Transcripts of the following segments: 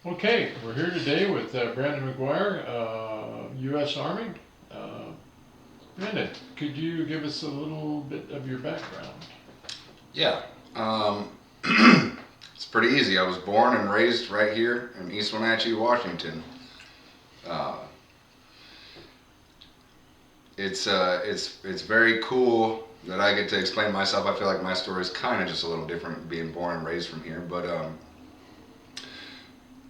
Okay, we're here today with Brandon McGuire, U.S. Army. Uh, Brandon, could you give us a little bit of your background? Yeah. Um, it's pretty easy. I was born and raised right here in East Wenatchee, Washington. Uh, it's very cool that I get to explain myself. I feel like my story is kind of just a little different being born and raised from here. But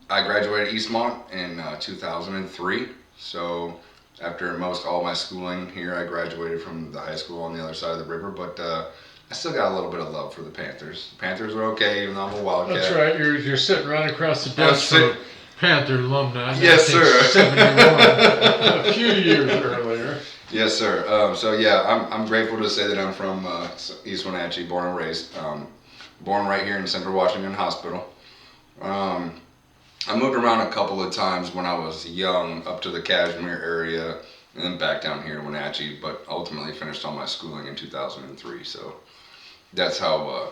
I graduated Eastmont in 2003. So after most all my schooling here, I graduated from the high school on the other side of the river. But I still got a little bit of love for the Panthers. The Panthers are okay, even though I'm a Wildcat. That's right. You're sitting right across the desk from Panther alumni, Yes, sir. 1971, a few years earlier. Yes, sir. So yeah, I'm grateful to say that I'm from East Wenatchee, born and raised. Born right here in Central Washington Hospital. Um, I moved around a couple of times when I was young, up to the Kashmir area, and then back down here in Wenatchee. But ultimately finished all my schooling in 2003. So that's how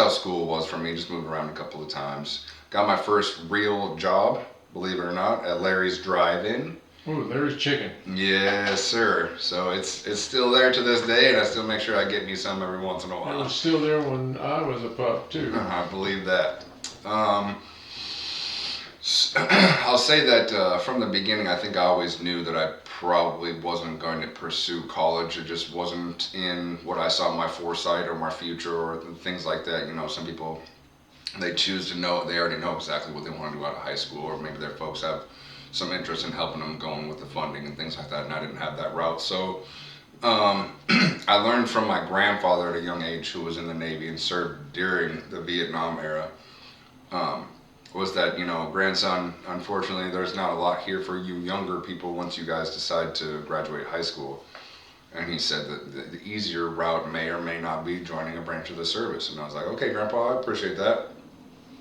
school was for me. Just moved around a couple of times. Got my first real job, believe it or not, at Larry's Drive-In. Ooh, there's chicken. Yes, sir. So it's still there to this day, and I still make sure I get me some every once in a It while. was still there when I was a pup too. I believe that. Um, I'll say that from the beginning, I think I always knew that I probably wasn't going to pursue college. It just wasn't in what I saw my foresight or my future or things like that. You know, some people they choose to know they already know exactly what they want to do out of high school, or maybe their folks have some interest in helping them going with the funding and things like that. And I didn't have that route, so I learned from my grandfather at a young age, who was in the Navy and served during the Vietnam era. Um, was that grandson, unfortunately there's not a lot here for you younger people once you guys decide to graduate high school, and he said that the easier route may or may not be joining a branch of the service. And I was like, okay, Grandpa, I appreciate that.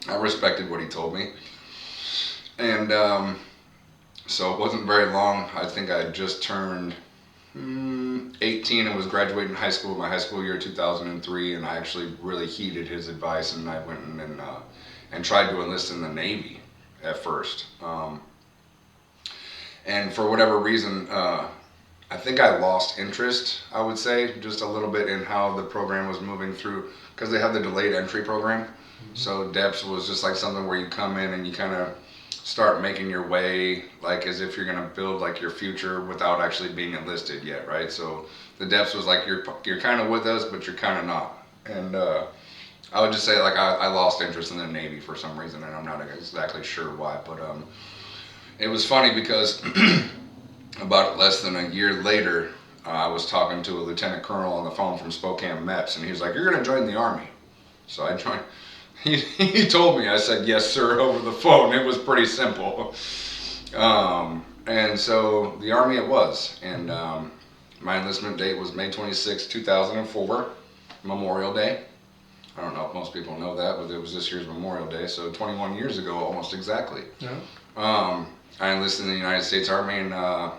I respected what he told me. And so it wasn't very long. I think I had just turned 18 and was graduating high school, my high school year 2003, and I actually really heeded his advice, and I went and tried to enlist in the Navy at first. And for whatever reason, I think I lost interest, I would say, just a little bit in how the program was moving through, because they have the delayed entry program. Mm-hmm. So DEPS was just like something where you come in and you kind of start making your way, like as if you're going to build like your future without actually being enlisted yet, right? So the DEPS was like you're kind of with us, but you're kind of not. And I would just say like I lost interest in the Navy for some reason, and I'm not exactly sure why, but it was funny because about less than a year later, I was talking to a lieutenant colonel on the phone from Spokane MEPS, and he was like, "You're going to join the Army." So I joined. He told me. I said, "Yes, sir," over the phone. It was pretty simple. And so the Army it was. And my enlistment date was May 26, 2004, Memorial Day. I don't know if most people know that, but it was this year's Memorial Day, so 21 years ago, almost exactly. Yeah. I enlisted in the United States Army, and I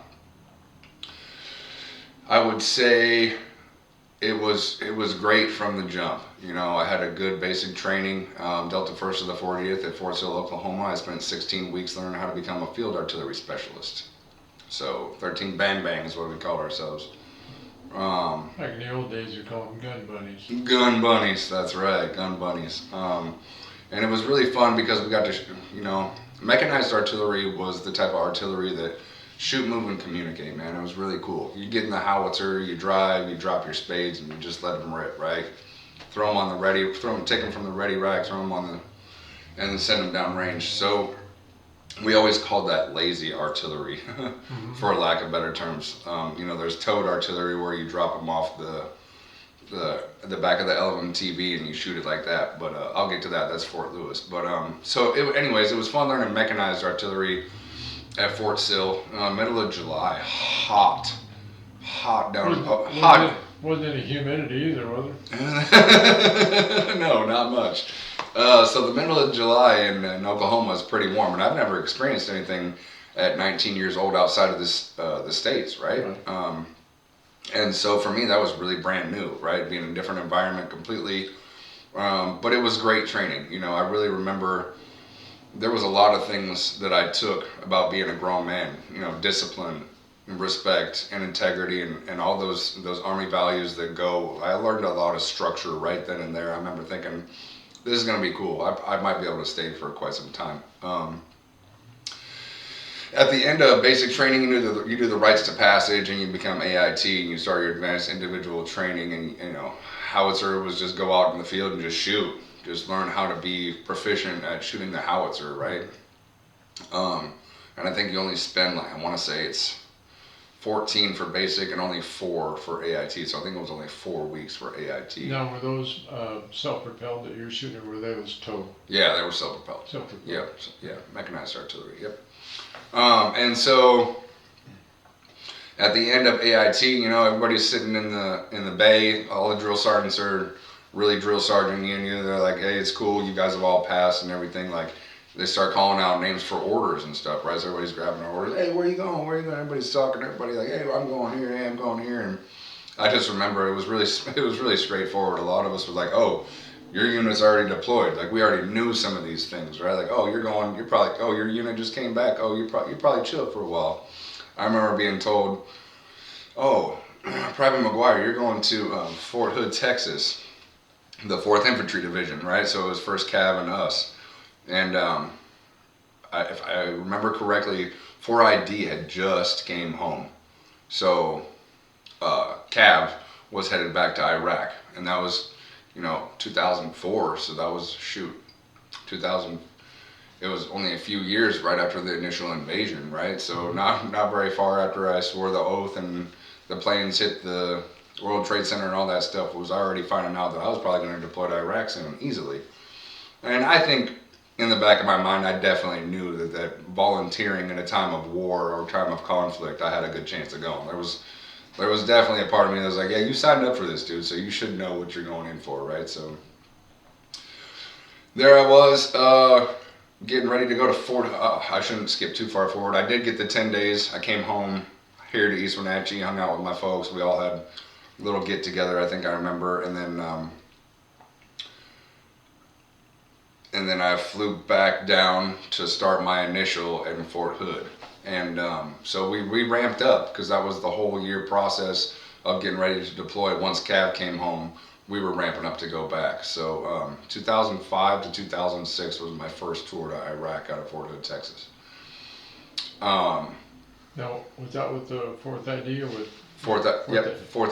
would say it was great from the jump. You know, I had a good basic training. Delta 1st of the 40th at Fort Sill, Oklahoma. I spent 16 weeks learning how to become a field artillery specialist. So 13 Bang Bang is what we called ourselves. Like in the old days, you call them gun bunnies. Gun bunnies, that's right, gun bunnies. And it was really fun because we got to, mechanized artillery was the type of artillery that shoot, move, and communicate, man. It was really cool. You get in the howitzer, you drive, you drop your spades, and you just let them rip, right? Throw them on the ready, take them from the ready rack, throw them on the, and then send them down range. So we always called that lazy artillery, for lack of better terms. There's towed artillery where you drop them off the back of the LMTV and you shoot it like that. But I'll get to that. That's Fort Lewis. But anyways, it was fun learning mechanized artillery at Fort Sill, middle of July, hot down, hot. Wasn't any humidity either, was there? No, not much. So the middle of July in Oklahoma is pretty warm, and I've never experienced anything at 19 years old outside of the States, right? And so for me, that was really brand new, right? Being in a different environment completely. But it was great training. I really remember there was a lot of things that I took about being a grown man, discipline and respect and integrity and all those Army values that go. I learned a lot of structure right then and there. I remember thinking, this is going to be cool. I might be able to stay for quite some time. At the end of basic training, you do the rites to passage, and you become AIT, and you start your advanced individual training. And howitzer was just go out in the field and just shoot, just learn how to be proficient at shooting the howitzer, right? And I think you only spend, like, I want to say it's 14 for basic and only 4 for AIT. So I think it was only 4 weeks for AIT. Now, were those self-propelled that you're shooting, or were those towed? Yeah, they were self-propelled. Self-propelled. Yeah, mechanized artillery. Yep. And so at the end of AIT, everybody's sitting in the bay. All the drill sergeants are really drill sergeanting you. They're like, hey, it's cool. You guys have all passed and everything. Like, they start calling out names for orders and stuff, right? So everybody's grabbing their orders. Hey, where you going? Where you going? Everybody's talking. Everybody like, hey, I'm going here. Hey, I'm going here. And I just remember it was really straightforward. A lot of us were like, oh, your unit's already deployed. Like, we already knew some of these things, right? Like, oh, your unit just came back. Oh, you probably chilled for a while. I remember being told, oh, Private McGuire, you're going to Fort Hood, Texas, the 4th Infantry Division, right? So it was 1st Cav and us. And if I remember correctly, 4ID had just came home. So Cav was headed back to Iraq, and that was 2004, so that was 2000. It was only a few years right after the initial invasion, right? So not very far after I swore the oath and the planes hit the World Trade Center and all that stuff, was already finding out that I was probably going to deploy to Iraq soon, easily. And I think in the back of my mind, I definitely knew that volunteering in a time of war or time of conflict, I had a good chance of going. There was definitely a part of me that was like, yeah, you signed up for this, dude, so you should know what you're going in for, right? So there I was, getting ready to go to Fort. I shouldn't skip too far forward. I did get the 10 days. I came home here to East Wenatchee, hung out with my folks. We all had a little get together, I think I remember, and then I flew back down to start my initial in Fort Hood. And so we ramped up, because that was the whole year process of getting ready to deploy. Once Cav came home, we were ramping up to go back. So 2005 to 2006 was my first tour to Iraq out of Fort Hood, Texas. Now, was that with the 4th ID or with? Fourth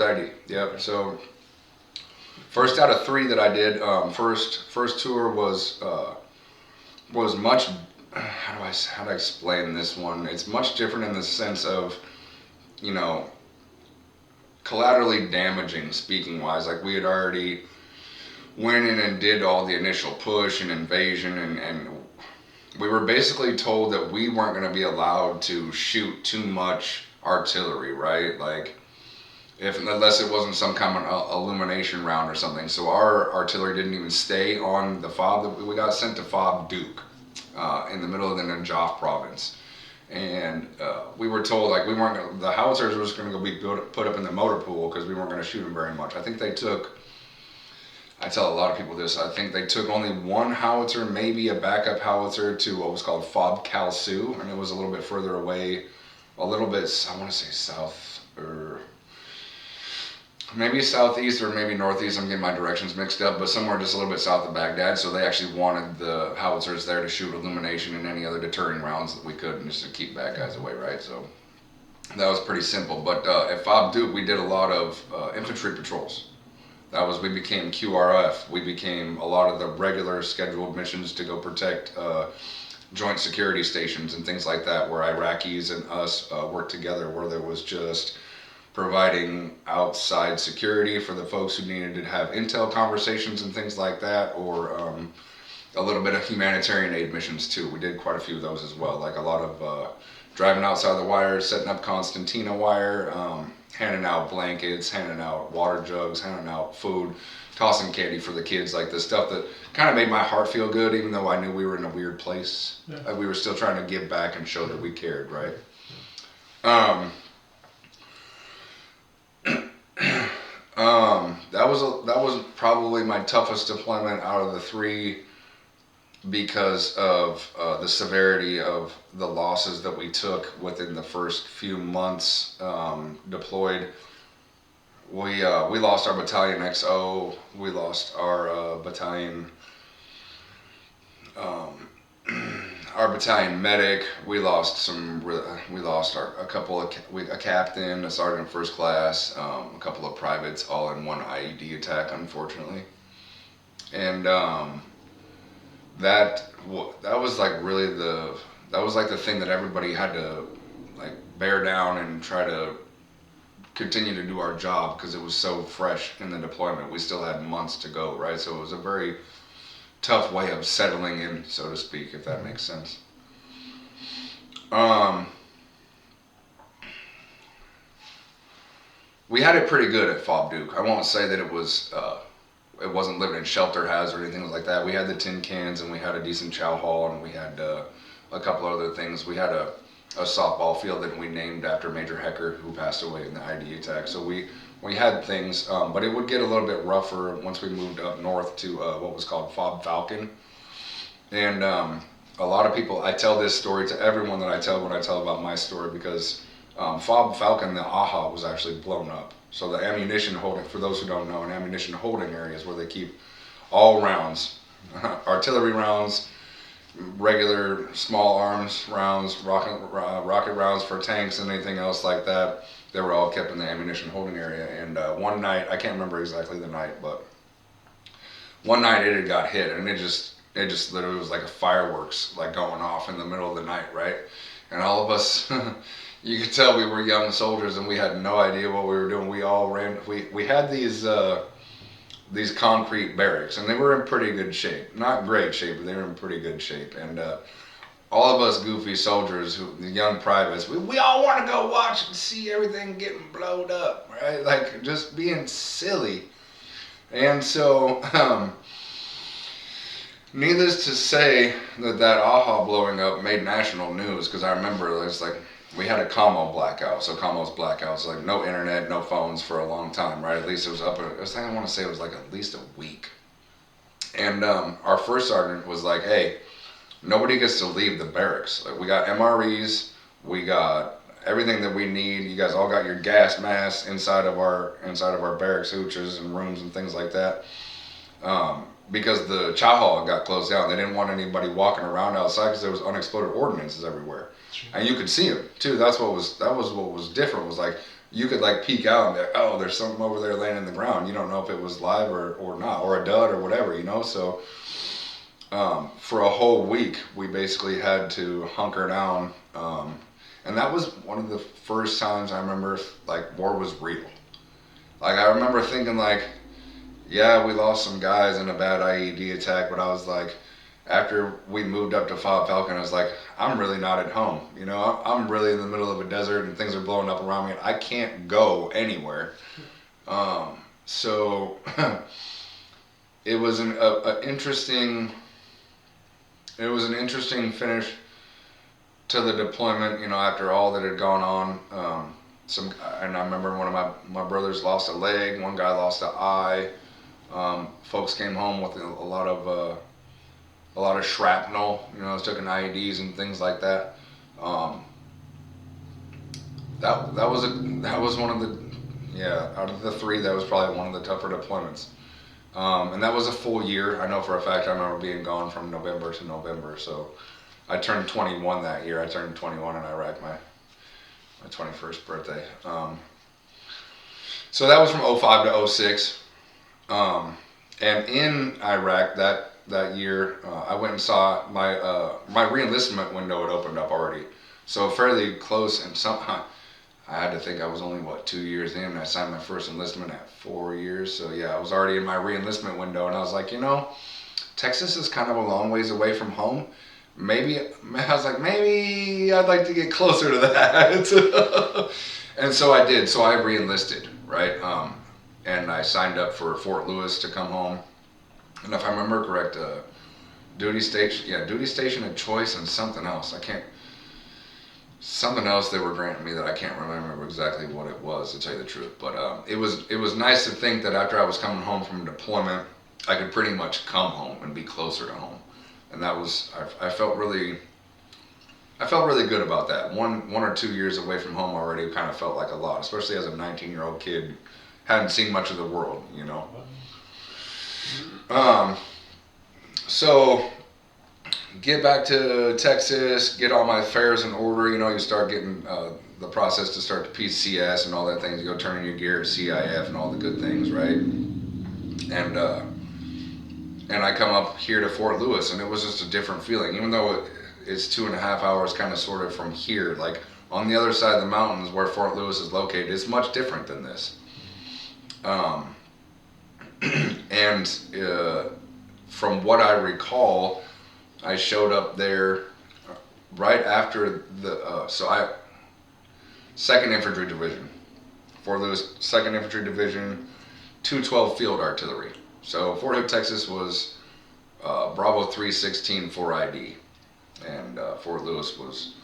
ID. Yep. So first out of 3 that I did, first tour was much. How do I explain this one? It's much different in the sense of, collaterally damaging, speaking wise. Like, we had already went in and did all the initial push and invasion, and we were basically told that we weren't going to be allowed to shoot too much artillery, right? Like, unless it wasn't some kind of illumination round or something. So our artillery didn't even stay on the FOB. We got sent to FOB Duke in the middle of the Najaf province. And we were told, like, the howitzers were just going to be put up in the motor pool, because we weren't going to shoot them very much. I think they took, I tell a lot of people this, I think they took only 1 howitzer, maybe a backup howitzer, to what was called FOB Kalsu, and it was a little bit further away, a little bit, I want to say south, or maybe southeast or maybe northeast. I'm getting my directions mixed up, but somewhere just a little bit south of Baghdad. So they actually wanted the howitzers there to shoot illumination and any other deterring rounds that we could, just to keep bad guys away, right? So that was pretty simple. But at FOB Duke, we did a lot of infantry patrols. We became QRF. We became a lot of the regular scheduled missions to go protect joint security stations and things like that, where Iraqis and us worked together, where there was just providing outside security for the folks who needed to have intel conversations and things like that, or a little bit of humanitarian aid missions too. We did quite a few of those as well, like a lot of driving outside the wire, setting up concertina wire, handing out blankets, handing out water jugs, handing out food, tossing candy for the kids, like the stuff that kind of made my heart feel good, even though I knew we were in a weird place. Yeah. We were still trying to give back and show that we cared, right? That was probably my toughest deployment out of the 3 because of the severity of the losses that we took within the first few months deployed. We lost our battalion XO. We lost our battalion um, our battalion medic. We lost some. We lost a couple of a captain, a sergeant first class, a couple of privates, all in one IED attack, unfortunately. And that that was like really that was like the thing that everybody had to like bear down and try to continue to do our job because it was so fresh in the deployment. We still had months to go, right? So it was a very tough way of settling in, so to speak, if that makes sense. Um, we had it pretty good at Fob Duke. I won't say that it wasn't living in shelter house or anything like that. We had the tin cans and we had a decent chow hall and we had a couple other things. We had a softball field that we named after Major Hecker, who passed away in the ID attack. So we had things, but it would get a little bit rougher once we moved up north to what was called Fob Falcon. And a lot of people, I tell this story to everyone that I tell when I tell about my story because Fob Falcon, the AHA, was actually blown up. So the ammunition holding, for those who don't know, an ammunition holding area is where they keep all rounds, artillery rounds, regular small arms rounds, rocket rounds for tanks and anything else like that. They were all kept in the ammunition holding area. And one night, I can't remember exactly the night, but one night it had got hit and it just literally was like a fireworks like going off in the middle of the night, right? And all of us, you could tell we were young soldiers and we had no idea what we were doing. We all ran. We had these concrete barracks and they were in pretty good shape. Not great shape, but they were in pretty good shape. And all of us goofy soldiers, the young privates, we all want to go watch and see everything getting blowed up, right? Like just being silly. And so, needless to say that AHA blowing up made national news because I remember it's like we had a commo blackout. So commo's blackouts, like no internet, no phones for a long time, right? At least it was up. I want to say it was like at least a week. And our first sergeant was like, "Hey, nobody gets to leave the barracks. Like we got MREs, we got everything that we need. You guys all got your gas masks inside of our barracks hooches and rooms and things like that." Because the chow hall got closed down, they didn't want anybody walking around outside because there was unexploded ordnances everywhere, and you could see them too. That was what was different. Was like you could like peek out and be like, oh, there's something over there laying in the ground. You don't know if it was live or not, or a dud or whatever, you know. So for a whole week, we basically had to hunker down, and that was one of the first times I remember like war was real. Like I remember thinking like, yeah, we lost some guys in a bad IED attack, but I was like, after we moved up to Fob Falcon, I was like, I'm really not at home. You know, I'm really in the middle of a desert and things are blowing up around me and I can't go anywhere. So it was an interesting finish to the deployment, you know, after all that had gone on. And I remember one of my brothers lost a leg, one guy lost an eye. Folks came home with a lot of shrapnel, you know, taking IEDs and things like that. That was one of the, yeah, out of the three, that was probably one of the tougher deployments. And that was a full year. I know for a fact I remember being gone from November to November. So I turned 21 that year. I turned 21 in Iraq, my 21st birthday. So that was from 05 to 06. And in Iraq that year, I went and saw my reenlistment window had opened up already. So fairly close, and somehow I had to think I was only 2 years in, and I signed my first enlistment at 4 years. So yeah, I was already in my reenlistment window, and I was like, you know, Texas is kind of a long ways away from home. Maybe I'd like to get closer to that. And so I did. So I reenlisted, right? And I signed up for Fort Lewis to come home. And if I remember correct, duty station of choice and something else. Something else they were granting me that I can't remember exactly what it was, to tell you the truth. But it was nice to think that after I was coming home from deployment, I could pretty much come home and be closer to home. and that was I felt really. I felt really good about that. One or 2 years away from home already kind of felt like a lot, especially as a 19-year-old kid, hadn't seen much of the world, you know. Um, so get back to Texas, get all my affairs in order. You know, you start getting the process to start the PCS and all that things. You go turn in your gear at CIF and all the good things, right? And I come up here to Fort Lewis, and it was just a different feeling. Even though it's 2.5 hours, kind of sort of from here, like on the other side of the mountains where Fort Lewis is located, it's much different than this. Um, and from what I recall, I showed up there right after the Second Infantry Division, Fort Lewis Second Infantry Division, 212 Field Artillery. So Fort Hood, Texas was Bravo 316 4ID, and Fort Lewis was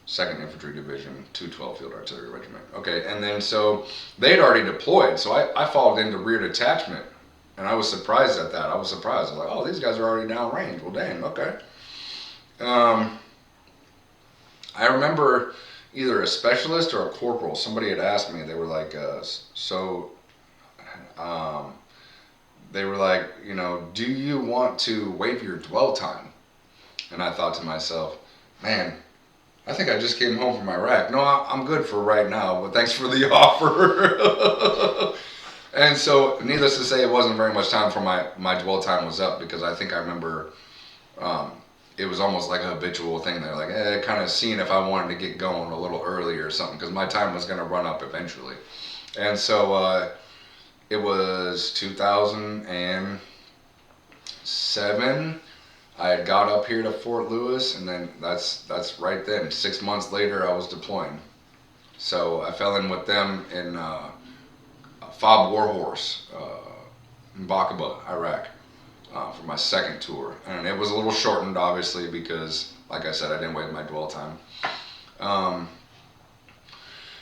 Second Infantry Division, 212 Field Artillery Regiment. Okay, and then so they'd already deployed, so I followed into rear detachment, and I was surprised at that. I was like, oh, these guys are already downrange. Well, dang, okay. I remember either a specialist or a corporal. Somebody had asked me. They were like, they were like, you know, do you want to waive your dwell time? And I thought to myself, man, I think I just came home from Iraq. No, I'm good for right now, but thanks for the offer. And so, needless to say, it wasn't very much time for my dwell time was up, because I think I remember it was almost like a habitual thing. They're like, kind of seeing if I wanted to get going a little earlier or something, because my time was going to run up eventually. And so it was 2007. I had got up here to Fort Lewis, and then that's right then. 6 months later, I was deploying. So I fell in with them in Fob Warhorse in Baqaba, Iraq, for my second tour. And it was a little shortened, obviously, because, like I said, I didn't waive my dwell time.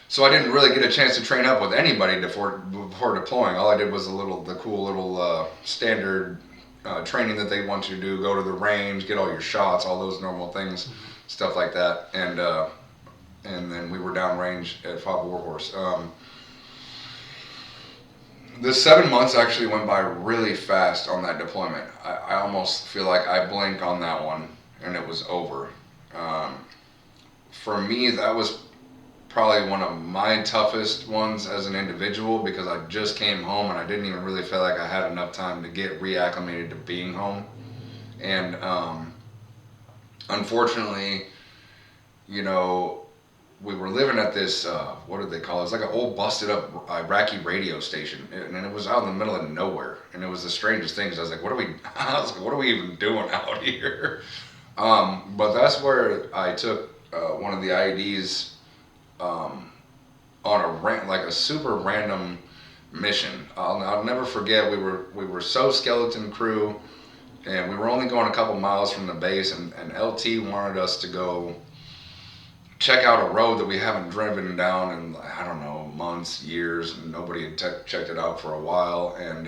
So I didn't really get a chance to train up with anybody before deploying. All I did was the cool little standard training that they want you to do: go to the range, get all your shots, all those normal things, stuff like that. And then we were downrange at Fob Warhorse. The 7 months actually went by really fast on that deployment. I almost feel like I blinked on that one and it was over. For me, that was probably one of my toughest ones as an individual, because I just came home and I didn't even really feel like I had enough time to get reacclimated to being home. And unfortunately, you know, we were living at this, what did they call it? It was like an old busted up Iraqi radio station, and it was out in the middle of nowhere. And it was the strangest thing. I was like, what are we even doing out here? But that's where I took one of the IEDs on a super random mission. I'll never forget. We were so skeleton crew, and we were only going a couple miles from the base, and LT wanted us to go check out a road that we haven't driven down in, I don't know, months, years, and nobody had checked it out for a while. And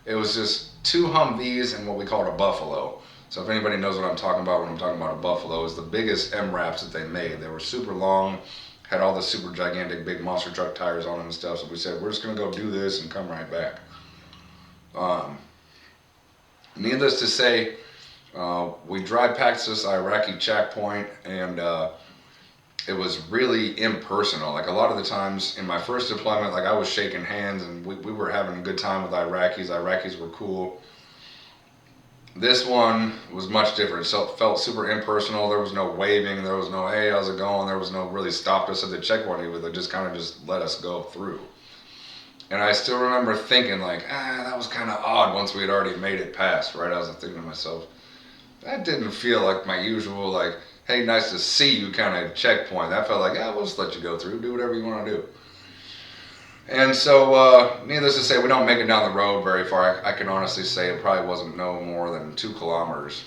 it was just 2 Humvees and what we called a Buffalo. So if anybody knows what I'm talking about when I'm talking about a Buffalo, it's the biggest MRAPs that they made. They were super long, had all the super gigantic big monster truck tires on them and stuff. So we said, we're just going to go do this and come right back. Needless to say, we dry packed this Iraqi checkpoint, and it was really impersonal. Like, a lot of the times in my first deployment, like, I was shaking hands and we were having a good time with Iraqis. Iraqis were cool. This one was much different. So it felt super impersonal. There was no waving. There was no, hey, how's it going? There was no really stopped us at the checkpoint either. They just kind of just let us go through. And I still remember thinking, like, that was kind of odd once we had already made it past, right? I was thinking to myself, that didn't feel like my usual, like, hey, nice to see you kind of checkpoint. That felt like, we'll just let you go through. Do whatever you want to do. And so, needless to say, we don't make it down the road very far. I can honestly say it probably wasn't no more than 2 kilometers.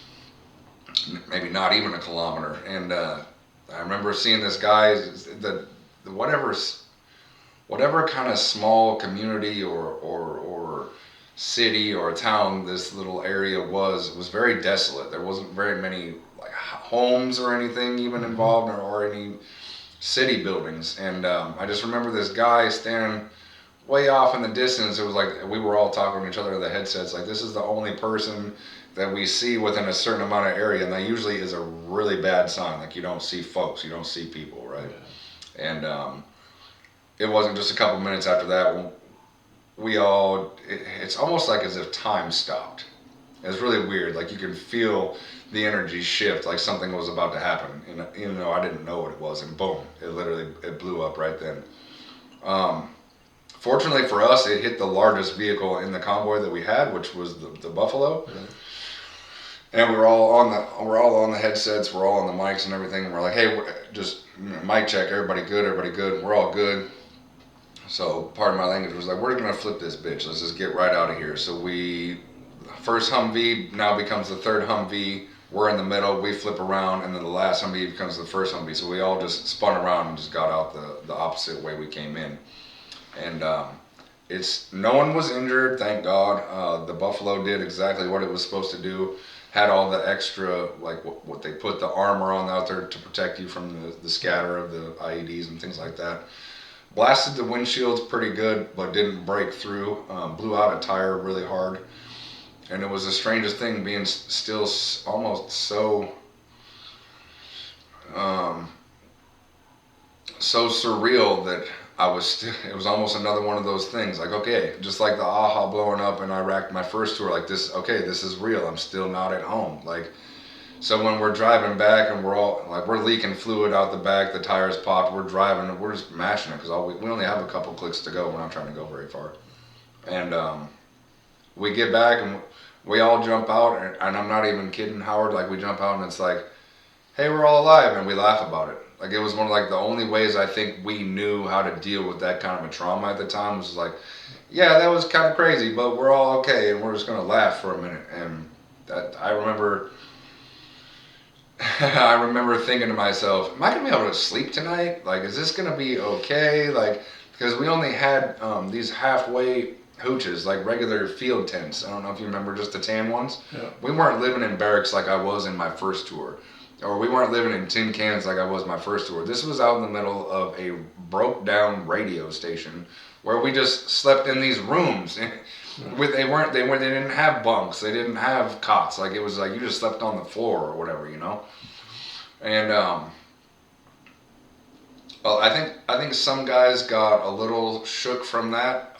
Maybe not even a kilometer. And I remember seeing this guy, whatever kind of small community or city or a town this little area was very desolate. There wasn't very many like homes or anything even involved, or any city buildings. And I just remember this guy standing way off in the distance. It was like we were all talking to each other in the headsets. Like, this is the only person that we see within a certain amount of area, and that usually is a really bad sign. Like, you don't see folks, you don't see people, right? Yeah. And it wasn't just a couple minutes after that. It's almost like as if time stopped. It's really weird. Like, you can feel the energy shift, like something was about to happen. And even though I didn't know what it was, and boom, it blew up right then. Fortunately for us, it hit the largest vehicle in the convoy that we had, which was the Buffalo. Mm-hmm. And we're all on the headsets, we're all on the mics and everything. And we're like, hey, just mic check, everybody good, we're all good. So part of my language was like, we're gonna flip this bitch. Let's just get right out of here. So first Humvee now becomes the third Humvee. We're in the middle, we flip around, and then the last Humvee becomes the first Humvee. So we all just spun around and just got out the opposite way we came in. And no one was injured, thank God. The Buffalo did exactly what it was supposed to do. Had all the extra, like what they put the armor on out there to protect you from the scatter of the IEDs and things like that. Blasted the windshields pretty good, but didn't break through. Blew out a tire really hard. And it was the strangest thing, being still almost so surreal that it was almost another one of those things. Like, okay, just like the AHA blowing up in Iraq, my first tour, like this is real. I'm still not at home. Like, so when we're driving back and we're leaking fluid out the back, the tires popped, we're driving, we're just mashing it because we only have a couple clicks to go. We're not trying to go very far. And we get back and we all jump out, and I'm not even kidding, Howard. Like, we jump out and it's like, hey, we're all alive, and we laugh about it. Like, it was one of like the only ways I think we knew how to deal with that kind of a trauma at the time. Was like, yeah, that was kind of crazy, but we're all okay, and we're just gonna laugh for a minute. And I remember thinking to myself, am I gonna be able to sleep tonight? Like, is this gonna be okay? Like, because we only had these halfway hooches, like regular field tents. I don't know if you remember, just the tan ones. Yeah. We weren't living in barracks like I was in my first tour. Or we weren't living in tin cans like I was my first tour. This was out in the middle of a broke down radio station where we just slept in these rooms. They didn't have bunks. They didn't have cots. Like, it was like you just slept on the floor or whatever, you know? And well, I think some guys got a little shook from that.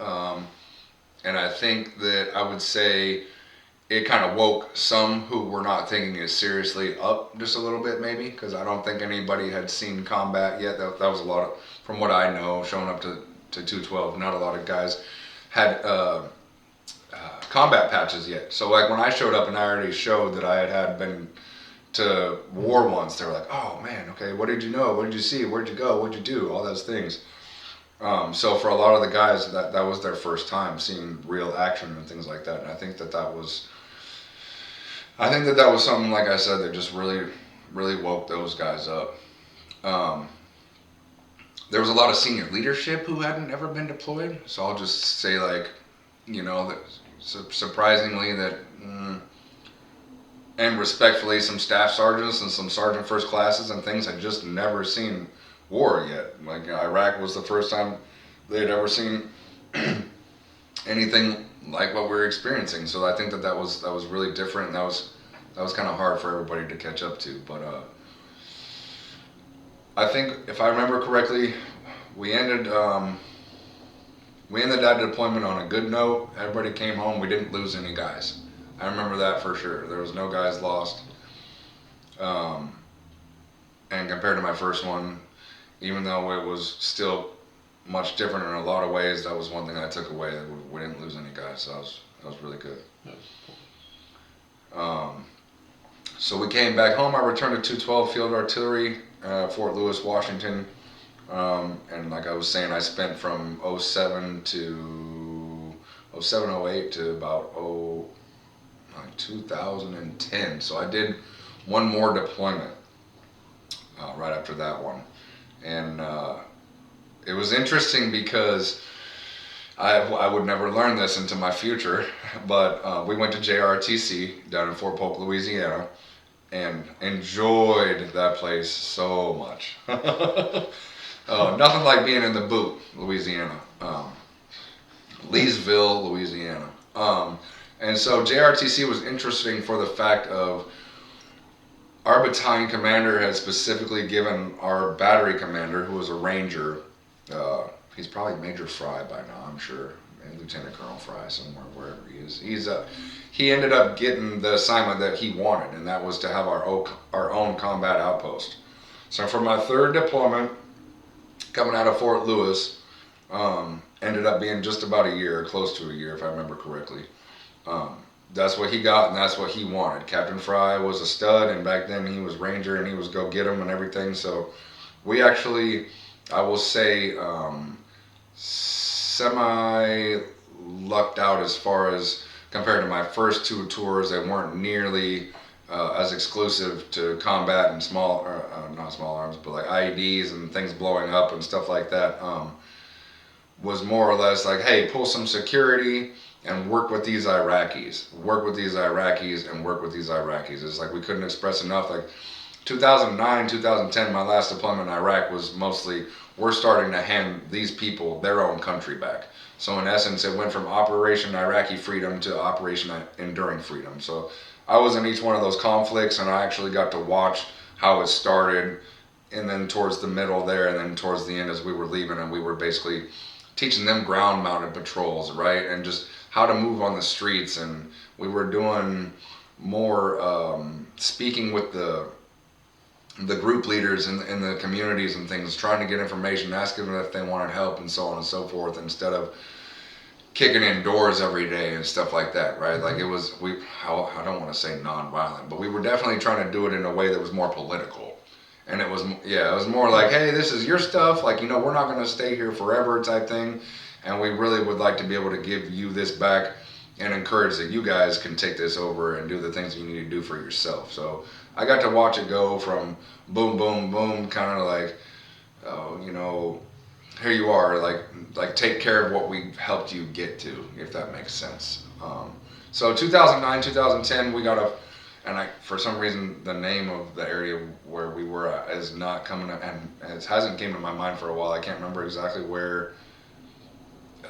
And I think that I would say it kind of woke some who were not taking it seriously up just a little bit, maybe, because I don't think anybody had seen combat yet. That was a lot of, from what I know, showing up to 212, not a lot of guys had combat patches yet. So, like, when I showed up and I already showed that I had been to war once, they were like, oh man, okay, what did you know? What did you see? Where'd you go? What'd you do? All those things. So for a lot of the guys, that was their first time seeing real action and things like that. And I think that was something, like I said, that just really, really woke those guys up. There was a lot of senior leadership who hadn't ever been deployed. So I'll just say, like, you know, that surprisingly that, and respectfully, some staff sergeants and some sergeant first classes and things had just never seen war yet. Like, Iraq was the first time they had ever seen anything like what we're experiencing. So I think that was really different. And that was kind of hard for everybody to catch up to. But I think, if I remember correctly, we ended that deployment on a good note. Everybody came home. We didn't lose any guys. I remember that for sure. There was no guys lost. And compared to my first one, even though it was still much different in a lot of ways, that was one thing I took away. That we didn't lose any guys, so that was really good. So we came back home. I returned to 212 Field Artillery, Fort Lewis, Washington. And like I was saying, I spent from 07 to 08 to about 2010. So I did one more deployment right after that one. And it was interesting because I would never learn this into my future, but we went to JRTC down in Fort Polk, Louisiana, and enjoyed that place so much. Nothing like being in the boot, Louisiana. Leesville, Louisiana. And so JRTC was interesting for the fact of our battalion commander had specifically given our battery commander, who was a ranger, he's probably Major Fry by now, I'm sure, and Lieutenant Colonel Fry somewhere, wherever he is. He ended up getting the assignment that he wanted, and that was to have our own combat outpost. So for my third deployment, coming out of Fort Lewis, ended up being just about a year, close to a year, if I remember correctly. That's what he got, and that's what he wanted. Captain Fry was a stud, and back then he was Ranger, and he was go get him and everything. So we actually, I will say, semi lucked out as far as compared to my first two tours. They weren't nearly as exclusive to combat and not small arms, but like IEDs and things blowing up and stuff like that. Was more or less like, hey, pull some security and work with these Iraqis. Work with these Iraqis and work with these Iraqis. It's like we couldn't express enough. Like 2009, 2010, my last deployment in Iraq was mostly, we're starting to hand these people their own country back. So in essence, it went from Operation Iraqi Freedom to Operation Enduring Freedom. So I was in each one of those conflicts, and I actually got to watch how it started, and then towards the middle there, and then towards the end as we were leaving, and we were basically teaching them ground mounted patrols, right? And just how to move on the streets. And we were doing more speaking with the group leaders in the communities and things, trying to get information, asking them if they wanted help and so on and so forth, instead of kicking in doors every day and stuff like that, right? Like it was, I don't want to say non-violent, but we were definitely trying to do it in a way that was more political. And it was more like, hey, this is your stuff. Like, we're not going to stay here forever type thing. And we really would like to be able to give you this back and encourage that you guys can take this over and do the things you need to do for yourself. So I got to watch it go from boom, boom, boom, kind of like, here you are, like take care of what we helped you get to, if that makes sense. So 2009, 2010, we got for some reason, the name of the area where we were at is not coming up, and it hasn't came to my mind for a while. I can't remember exactly where.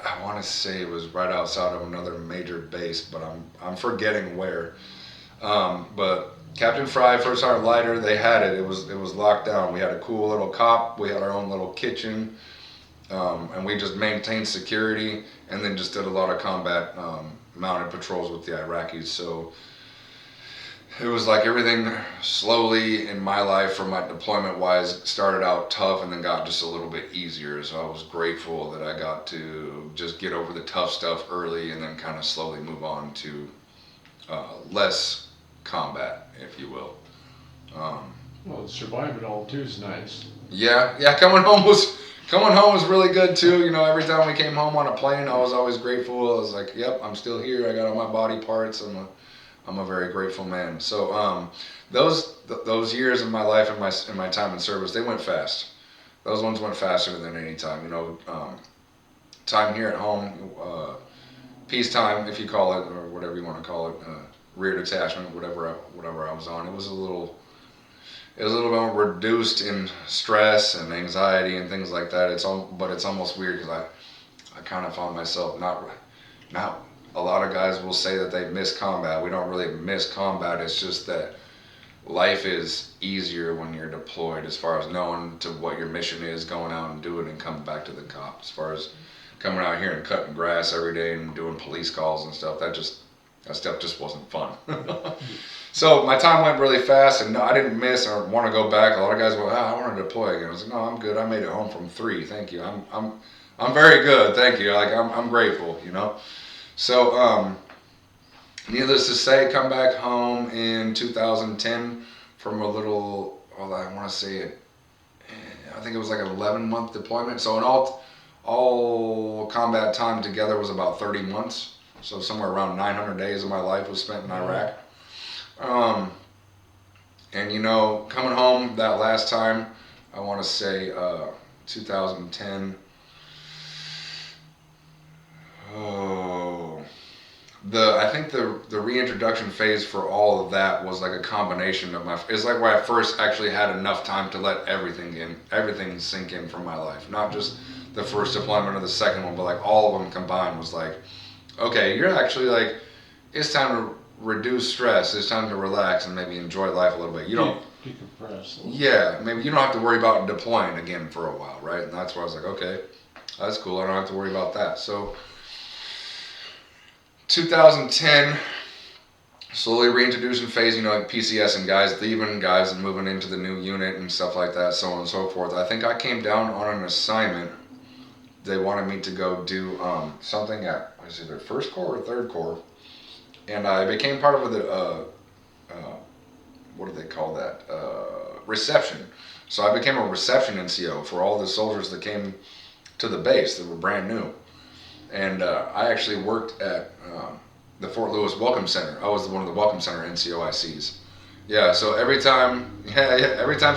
I want to say it was right outside of another major base, but I'm forgetting where. But Captain Fry, First Sergeant Leiter, they had it. It was locked down. We had a cool little cop. We had our own little kitchen, and we just maintained security, and then just did a lot of combat mounted patrols with the Iraqis. So it was like everything slowly in my life, from my deployment wise, started out tough and then got just a little bit easier. So I was grateful that I got to just get over the tough stuff early and then kind of slowly move on to less combat, if you will. Well, survive it all too is nice. Yeah. Coming home was really good too. Every time we came home on a plane, I was always grateful. I was like, yep, I'm still here. I got all my body parts. I'm a very grateful man. So those years of my life and my time in service, they went fast. Those ones went faster than any time. Time here at home, peacetime, if you call it, or whatever you want to call it, rear detachment, whatever I was on. It was a little bit reduced in stress and anxiety and things like that. But it's almost weird because I kind of found myself not. A lot of guys will say that they miss combat. We don't really miss combat. It's just that life is easier when you're deployed, as far as knowing to what your mission is, going out and doing it and coming back to the cop. As far as coming out here and cutting grass every day and doing police calls and stuff, that stuff just wasn't fun. So my time went really fast, and no, I didn't miss or want to go back. A lot of guys went, I want to deploy again. I was like, no, I'm good. I made it home from 3. Thank you. I'm very good. Thank you. Like I'm grateful. So, needless to say, come back home in 2010 from a little, I want to say it, I think it was like an 11-month deployment. So in all combat time together was about 30 months. So somewhere around 900 days of my life was spent in Iraq. And coming home that last time, I want to say 2010, Oh, I think the reintroduction phase for all of that was like a combination of it's like where I first actually had enough time to let everything sink in from my life, not just the first deployment or the second one, but like all of them combined was like, okay, you're actually like, it's time to reduce stress, it's time to relax and maybe enjoy life a little bit. You don't, Decompress a little. yeah, maybe you don't have to worry about deploying again for a while, right? And that's why I was like, okay, that's cool. I don't have to worry about that. So 2010, slowly reintroducing phase, like PCS and guys leaving, guys moving into the new unit and stuff like that, so on and so forth. I think I came down on an assignment. They wanted me to go do something at, was it their first corps or third corps, and I became part of the what do they call that? Reception. So I became a reception NCO for all the soldiers that came to the base that were brand new. And I actually worked at the Fort Lewis Welcome Center. I was one of the Welcome Center NCOICs. Yeah, so every time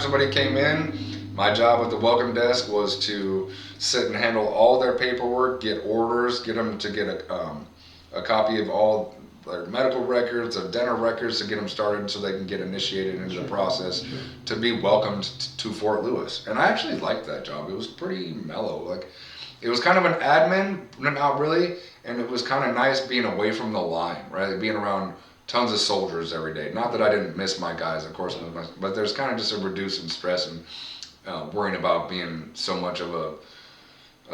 somebody came in, my job at the welcome desk was to sit and handle all their paperwork, get orders, get them to get a copy of all their medical records, of dental records, to get them started so they can get initiated into the process to be welcomed to Fort Lewis. And I actually liked that job. It was pretty mellow. Like, it was kind of an admin, not really, and it was kind of nice being away from the line, right? Being around tons of soldiers every day. Not that I didn't miss my guys, of course, but there's kind of just a reducing stress and worrying about being so much of a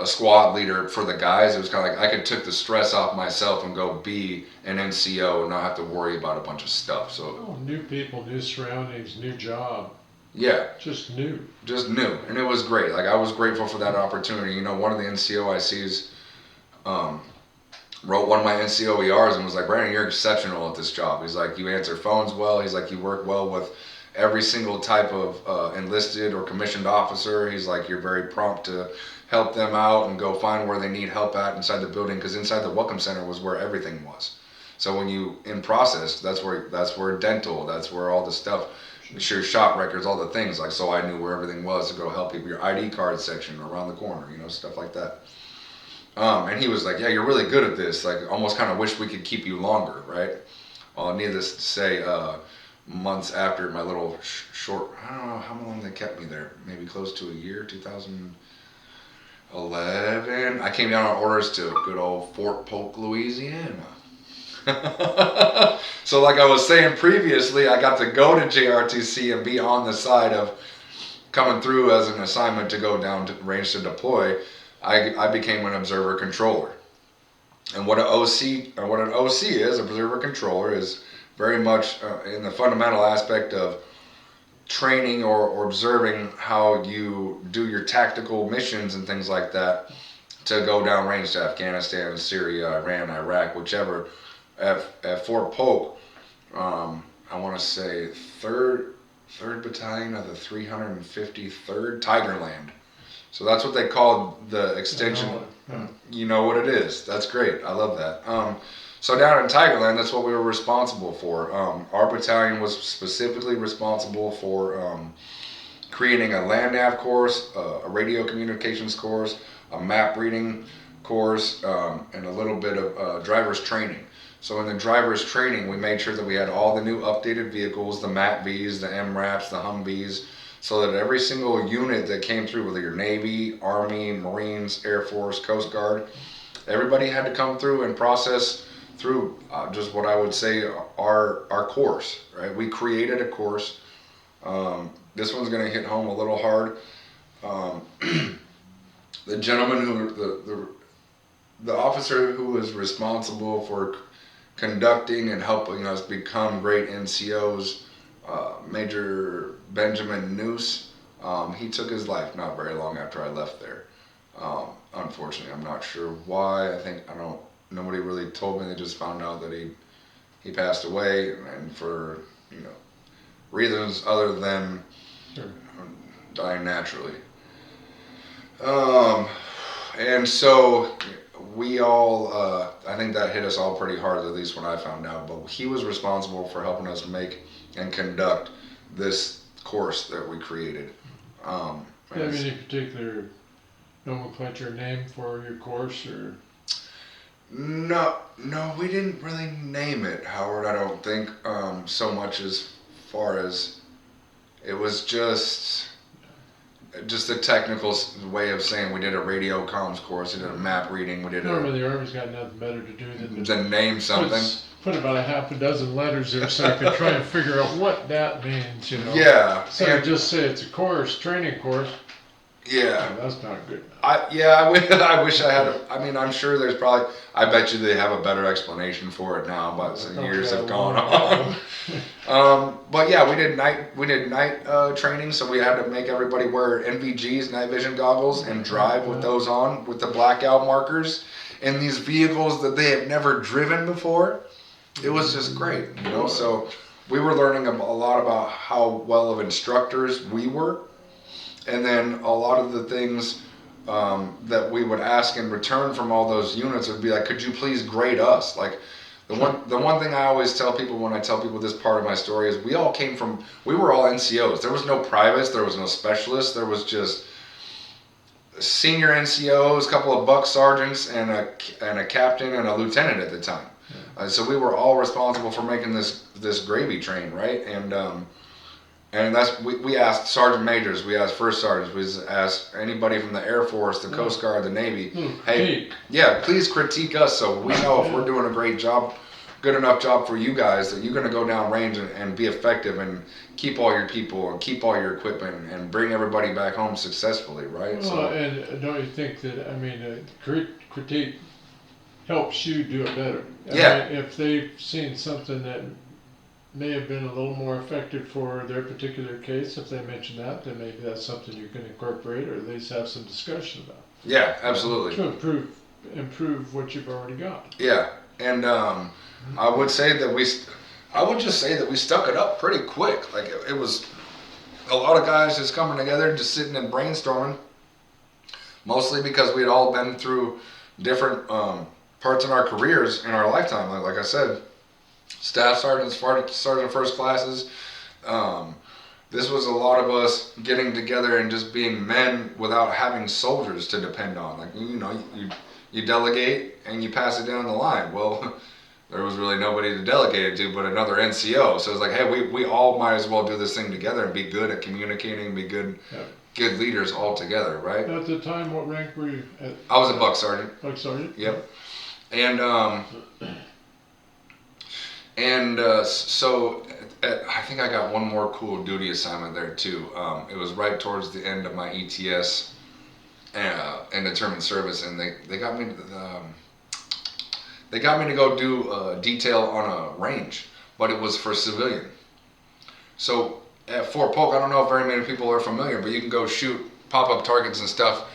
squad leader for the guys. It was kind of like I could take the stress off myself and go be an NCO and not have to worry about a bunch of stuff. So New people, new surroundings, new job. Yeah. Just new. And it was great. Like, I was grateful for that opportunity. One of the NCOICs wrote one of my NCOERs and was like, Brandon, you're exceptional at this job. He's like, you answer phones well. He's like, you work well with every single type of enlisted or commissioned officer. He's like, you're very prompt to help them out and go find where they need help at inside the building, because inside the Welcome Center was where everything was. So when you in process, that's where dental, that's where all the stuff, your shop records, all the things. Like, so I knew where everything was to go help people. Your ID card section around the corner, stuff like that. And he was like, yeah, you're really good at this. Like, almost kind of wish we could keep you longer, right? Well, needless to say, months after my little short, I don't know how long they kept me there, maybe close to a year, 2011, I came down on orders to good old Fort Polk, Louisiana. So like I was saying previously, I got to go to JRTC and be on the side of coming through as an assignment to go down to range to deploy. I became an observer controller. And what an OC is, observer controller, is very much in the fundamental aspect of training or observing how you do your tactical missions and things like that to go down range to Afghanistan, Syria, Iran, Iraq, whichever. At Fort Polk, I want to say third battalion of the 353rd Tigerland. So that's what they called the extension. You know what it is. That's great. I love that. So down in Tigerland, that's what we were responsible for. Our battalion was specifically responsible for creating a land nav course, a radio communications course, a map reading course, and a little bit of driver's training. So in the driver's training, we made sure that we had all the new updated vehicles, the MATVs, the MRAPs, the Humvees, so that every single unit that came through, whether you're Navy, Army, Marines, Air Force, Coast Guard, everybody had to come through and process through just what I would say our course, right? We created a course. This one's going to hit home a little hard. The gentleman the officer who was responsible for conducting and helping us become great NCOs, Major Benjamin Noose, he took his life not very long after I left there. Unfortunately, I'm not sure why. Nobody really told me. They just found out that he passed away, and for reasons other than dying naturally. And so we all, I think that hit us all pretty hard, at least when I found out, but he was responsible for helping us make and conduct this course that we created. Do you have any particular nomenclature name for your course, or? No, we didn't really name it, Howard. I don't think so much as far as it was just a technical way of saying we did a radio comms course, we did a map reading, we did Normally the Army's got nothing better to do than to name something. Put about a half a dozen letters there so I could try and figure out what that means, you know. Yeah. So and, just say it's a course, training course. Yeah. Oh, that's not good. I wish I had. I mean, I'm sure there's probably. I bet you they have a better explanation for it now, but some years have gone on. But yeah, we did night training, so we had to make everybody wear NVGs, night vision goggles, and drive with those on with the blackout markers in these vehicles that they have never driven before. It was just great, you know. So we were learning a lot about how well of instructors we were. And then a lot of the things that we would ask in return from all those units would be like, could you please grade us? Like the one thing I always tell people when I tell people this part of my story is we were all NCOs. There was no privates, there was no specialists, there was just senior NCOs, a couple of buck sergeants, and a captain and a lieutenant at the time. So we were all responsible for making this gravy train, right? And that's we asked sergeant majors, we asked first sergeants, we asked anybody from the Air Force, the Coast Guard, the Navy. Hey, yeah, please critique us so we know if we're doing a great job, good enough job for you guys that you're going to go down range and be effective and keep all your people and keep all your equipment and bring everybody back home successfully, right? Well, and don't you think that critique helps you do it better? I mean, if they've seen something that may have been a little more effective for their particular case, if they mention that, then maybe that's something you can incorporate or at least have some discussion about. Yeah, absolutely. To improve what you've already got. Yeah, and I would just say that we stuck it up pretty quick. Like it was a lot of guys just coming together, just sitting and brainstorming, mostly because we'd all been through different parts in our careers in our lifetime. Like I said, staff sergeants, sergeant first classes. This was a lot of us getting together and just being men without having soldiers to depend on. Like, you know, you delegate and you pass it down the line. Well, there was really nobody to delegate it to but another NCO. So it's like, hey, we all might as well do this thing together and be good at communicating, be good leaders all together, right? At the time, what rank were you at? I was a buck sergeant. Buck sergeant? Yep. And so I think I got one more cool duty assignment there too. It was right towards the end of my ETS and determined service, and they got me to go do detail on a range, but it was for civilian. So at Fort Polk, I don't know if very many people are familiar, but you can go shoot pop-up targets and stuff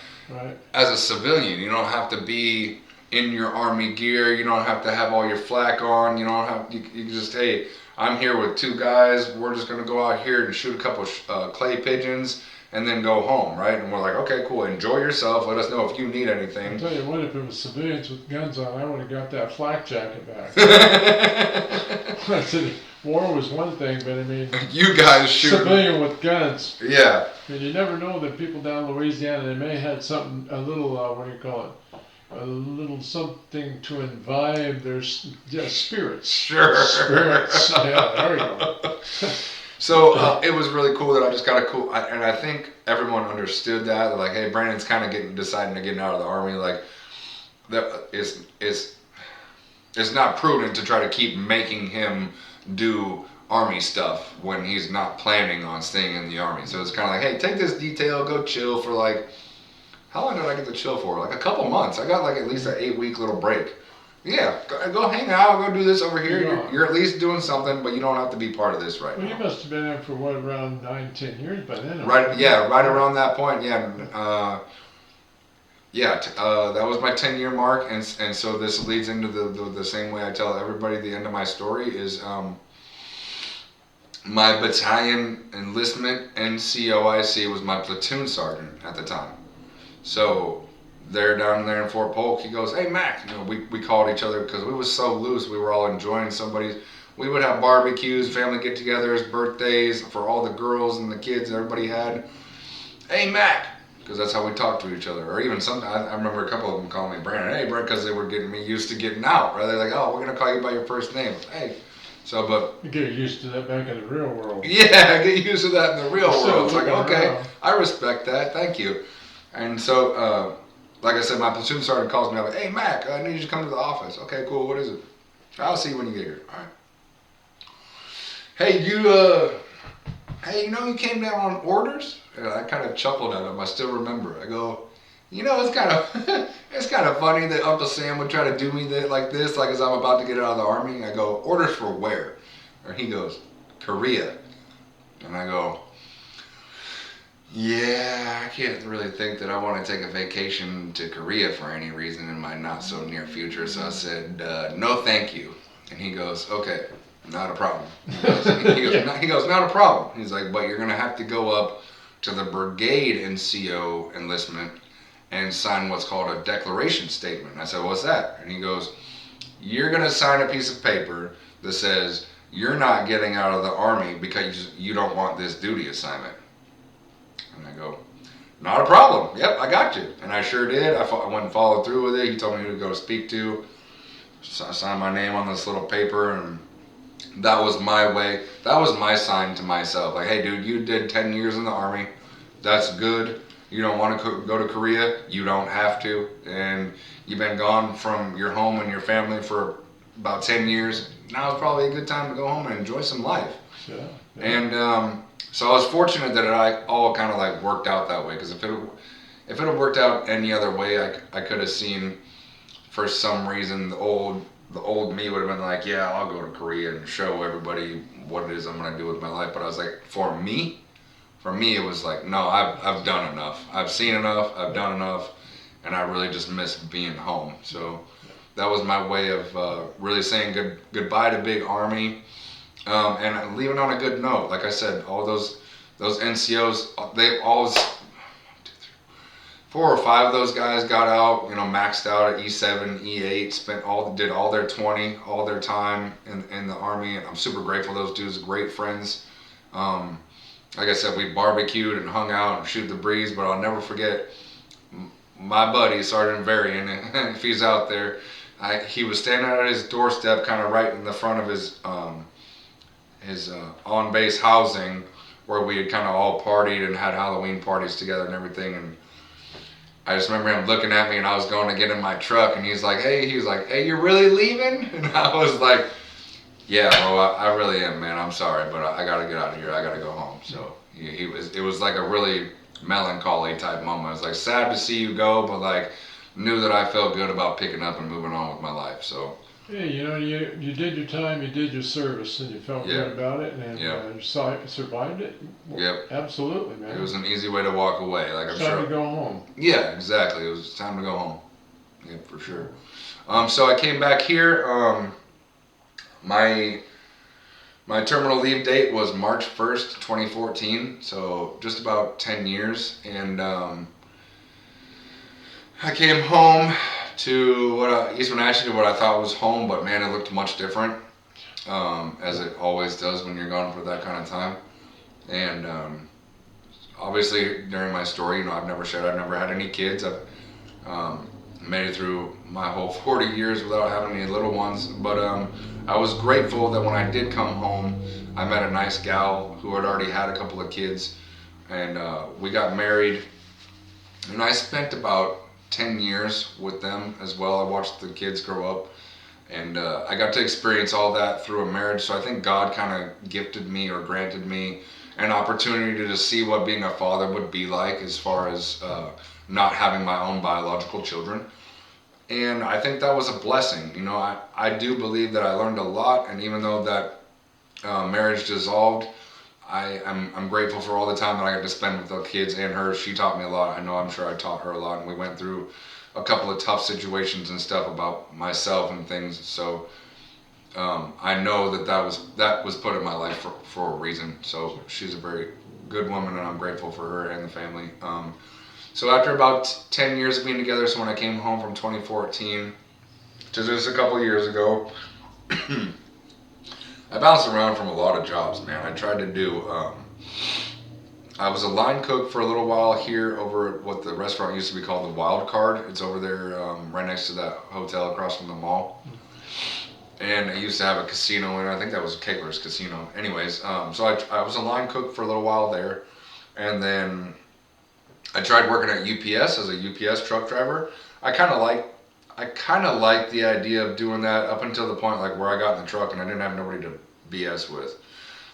as a civilian. You don't have to be in your Army gear. You don't have to have all your flak on. You don't have. You can just, hey, I'm here with two guys. We're just gonna go out here and shoot a couple clay pigeons and then go home, right? And we're like, okay, cool. Enjoy yourself. Let us know if you need anything. I'll tell you what, if it was civilians with guns on, I would have got that flak jacket back. I said, war was one thing, but I mean, you guys shoot civilian with guns. Yeah. I mean, you never know that people down in Louisiana, they may have something, a little, what do you call it? A little something to imbibe their spirits. Sure. Spirits. Yeah, there we go. So it was really cool that I just got a cool, and I think everyone understood that. They're like, hey, Brandon's kind of deciding to get out of the Army. Like, that it's not prudent to try to keep making him do Army stuff when he's not planning on staying in the Army. So it's kind of like, hey, take this detail, go chill for like. How long did I get to chill for? Like a couple months. I got like at least an 8-week little break. Yeah, go hang out, go do this over here. You're at least doing something, but you don't have to be part of this right now. Well, you must have been there for what, around 9-10 years by then? Right, yeah, right around that point, yeah. That was my 10-year mark, and so this leads into the same way I tell everybody the end of my story is my battalion enlistment NCOIC was my platoon sergeant at the time. So they're down there in Fort Polk. He goes, hey, Mac. You know, we called each other because we was so loose. We were all enjoying somebody's. We would have barbecues, family get-togethers, birthdays for all the girls and the kids everybody had. Hey, Mac, because that's how we talk to each other. Or even sometimes, I remember a couple of them calling me Brandon. Hey, Brandon, because they were getting me used to getting out. Right? They're like, oh, we're going to call you by your first name. Hey. So, but... You get used to that back in the real world. Yeah, get used to that in the real world. It's like, okay, around. I respect that. Thank you. And so, like I said, my platoon sergeant calls me up. Hey, Mac, I need you to come to the office. Okay, cool. What is it? I'll see you when you get here. All right. Hey, you came down on orders? And I kind of chuckled at him. I still remember. I go, it's kind of it's kind of funny that Uncle Sam would try to do me like this, like as I'm about to get out of the Army. I go, orders for where? And he goes, Korea. And I go, yeah, I can't really think that I want to take a vacation to Korea for any reason in my not so near future. So I said, no, thank you. And he goes, okay, not a problem. He goes, not a problem. He's like, but you're going to have to go up to the brigade NCO enlistment and sign what's called a declaration statement. And I said, what's that? And he goes, you're going to sign a piece of paper that says you're not getting out of the Army because you don't want this duty assignment. And I go, not a problem. Yep, I got you. And I sure did. I went and followed through with it. He told me who to go to speak to. So I signed my name on this little paper, and that was my way. That was my sign to myself. Like, hey, dude, you did 10 years in the Army. That's good. You don't want to go to Korea. You don't have to. And you've been gone from your home and your family for about 10 years. Now is probably a good time to go home and enjoy some life. Yeah. And so I was fortunate that it all kind of like worked out that way. Because if it had worked out any other way, I could have seen, for some reason, the old me would have been like, yeah, I'll go to Korea and show everybody what it is I'm going to do with my life. But I was like, for me, it was like, no, I've done enough. I've seen enough. I've done enough. And I really just miss being home. So that was my way of really saying goodbye to Big Army, and leaving on a good note. Like I said, all those NCOs, they always, 4 or 5 of those guys got out, maxed out at E7, E8, did all their 20, all their time in the Army, and I'm super grateful. Those dudes are great friends. Like I said, we barbecued and hung out and shoot the breeze, but I'll never forget my buddy, Sergeant Varian, if he's out there, he was standing at his doorstep, kind of right in the front of his on-base housing, where we had kind of all partied and had Halloween parties together and everything. And I just remember him looking at me, and I was going to get in my truck, and he was like, hey, you're really leaving? And I was like, yeah, bro, I really am, man. I'm sorry, but I got to get out of here. I got to go home. So it was like a really melancholy type moment. It was like sad to see you go, but like knew that I felt good about picking up and moving on with my life. So yeah, you did your time, you did your service, and you felt good about it, and you survived it. Yep, absolutely, man. It was an easy way to walk away. Like it's time to go home. Yeah, exactly. It was time to go home. Yeah, for sure. So I came back here. My terminal leave date was March 1st, 2014, so just about 10 years, and I came home to East Wenatchee, to what I thought was home, but man, it looked much different, as it always does when you're gone for that kind of time. And obviously, during my story, I've never had any kids. I've made it through my whole 40 years without having any little ones, but I was grateful that when I did come home, I met a nice gal who had already had a couple of kids, and we got married, and I spent about 10 years with them as well. I watched the kids grow up, and I got to experience all that through a marriage. So I think God kind of gifted me, or granted me, an opportunity to see what being a father would be like, as far as not having my own biological children. And I think that was a blessing. I do believe that I learned a lot, and even though that marriage dissolved, I'm grateful for all the time that I got to spend with the kids and her. She taught me a lot. I'm sure I taught her a lot, and we went through a couple of tough situations and stuff about myself and things. So I know that was put in my life for a reason. So she's a very good woman, and I'm grateful for her and the family. So after about 10 years of being together, so when I came home from 2014 to just a couple years ago, I bounced around from a lot of jobs, man. I tried to do I was a line cook for a little while here over at what the restaurant used to be called the Wild Card. It's over there right next to that hotel across from the mall. And it used to have a casino in it. I think that was Kegler's Casino. Anyways, so I was a line cook for a little while there. And then I tried working at UPS as a UPS truck driver. I kind of liked the idea of doing that up until the point like where I got in the truck and I didn't have nobody to BS with.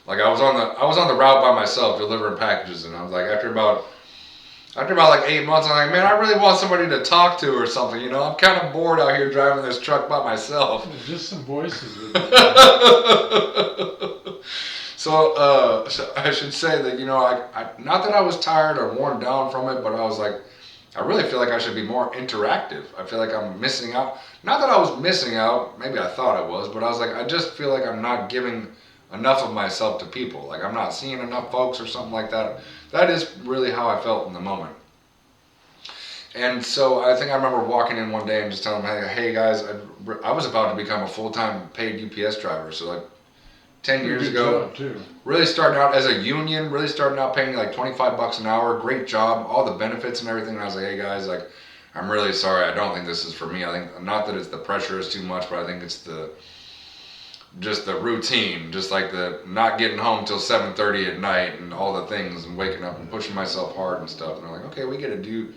Like I was on the route by myself delivering packages, and I was like after about like 8 months, I'm like, man, I really want somebody to talk to or something. You know, I'm kind of bored out here driving this truck by myself. Just some voices. So I should say that, you know, I not that I was tired or worn down from it, but I was like, I really feel like I should be more interactive. I feel like I'm missing out. Not that I was missing out, maybe I thought I was, but I was like, I just feel like I'm not giving enough of myself to people. Like I'm not seeing enough folks or something like that. That is really how I felt in the moment. And so I think I remember walking in one day and just telling them, hey guys, I was about to become a full-time paid UPS driver. So like 10 years ago, really starting out as a union, really starting out paying like $25 an hour, great job, all the benefits and everything. And I was like, hey guys, like, I'm really sorry. I don't think this is for me. I think not that it's the pressure is too much, but I think it's just the routine, just like the not getting home till 7:30 at night and all the things and waking up and pushing myself hard and stuff. And they're like, okay, we get it. Do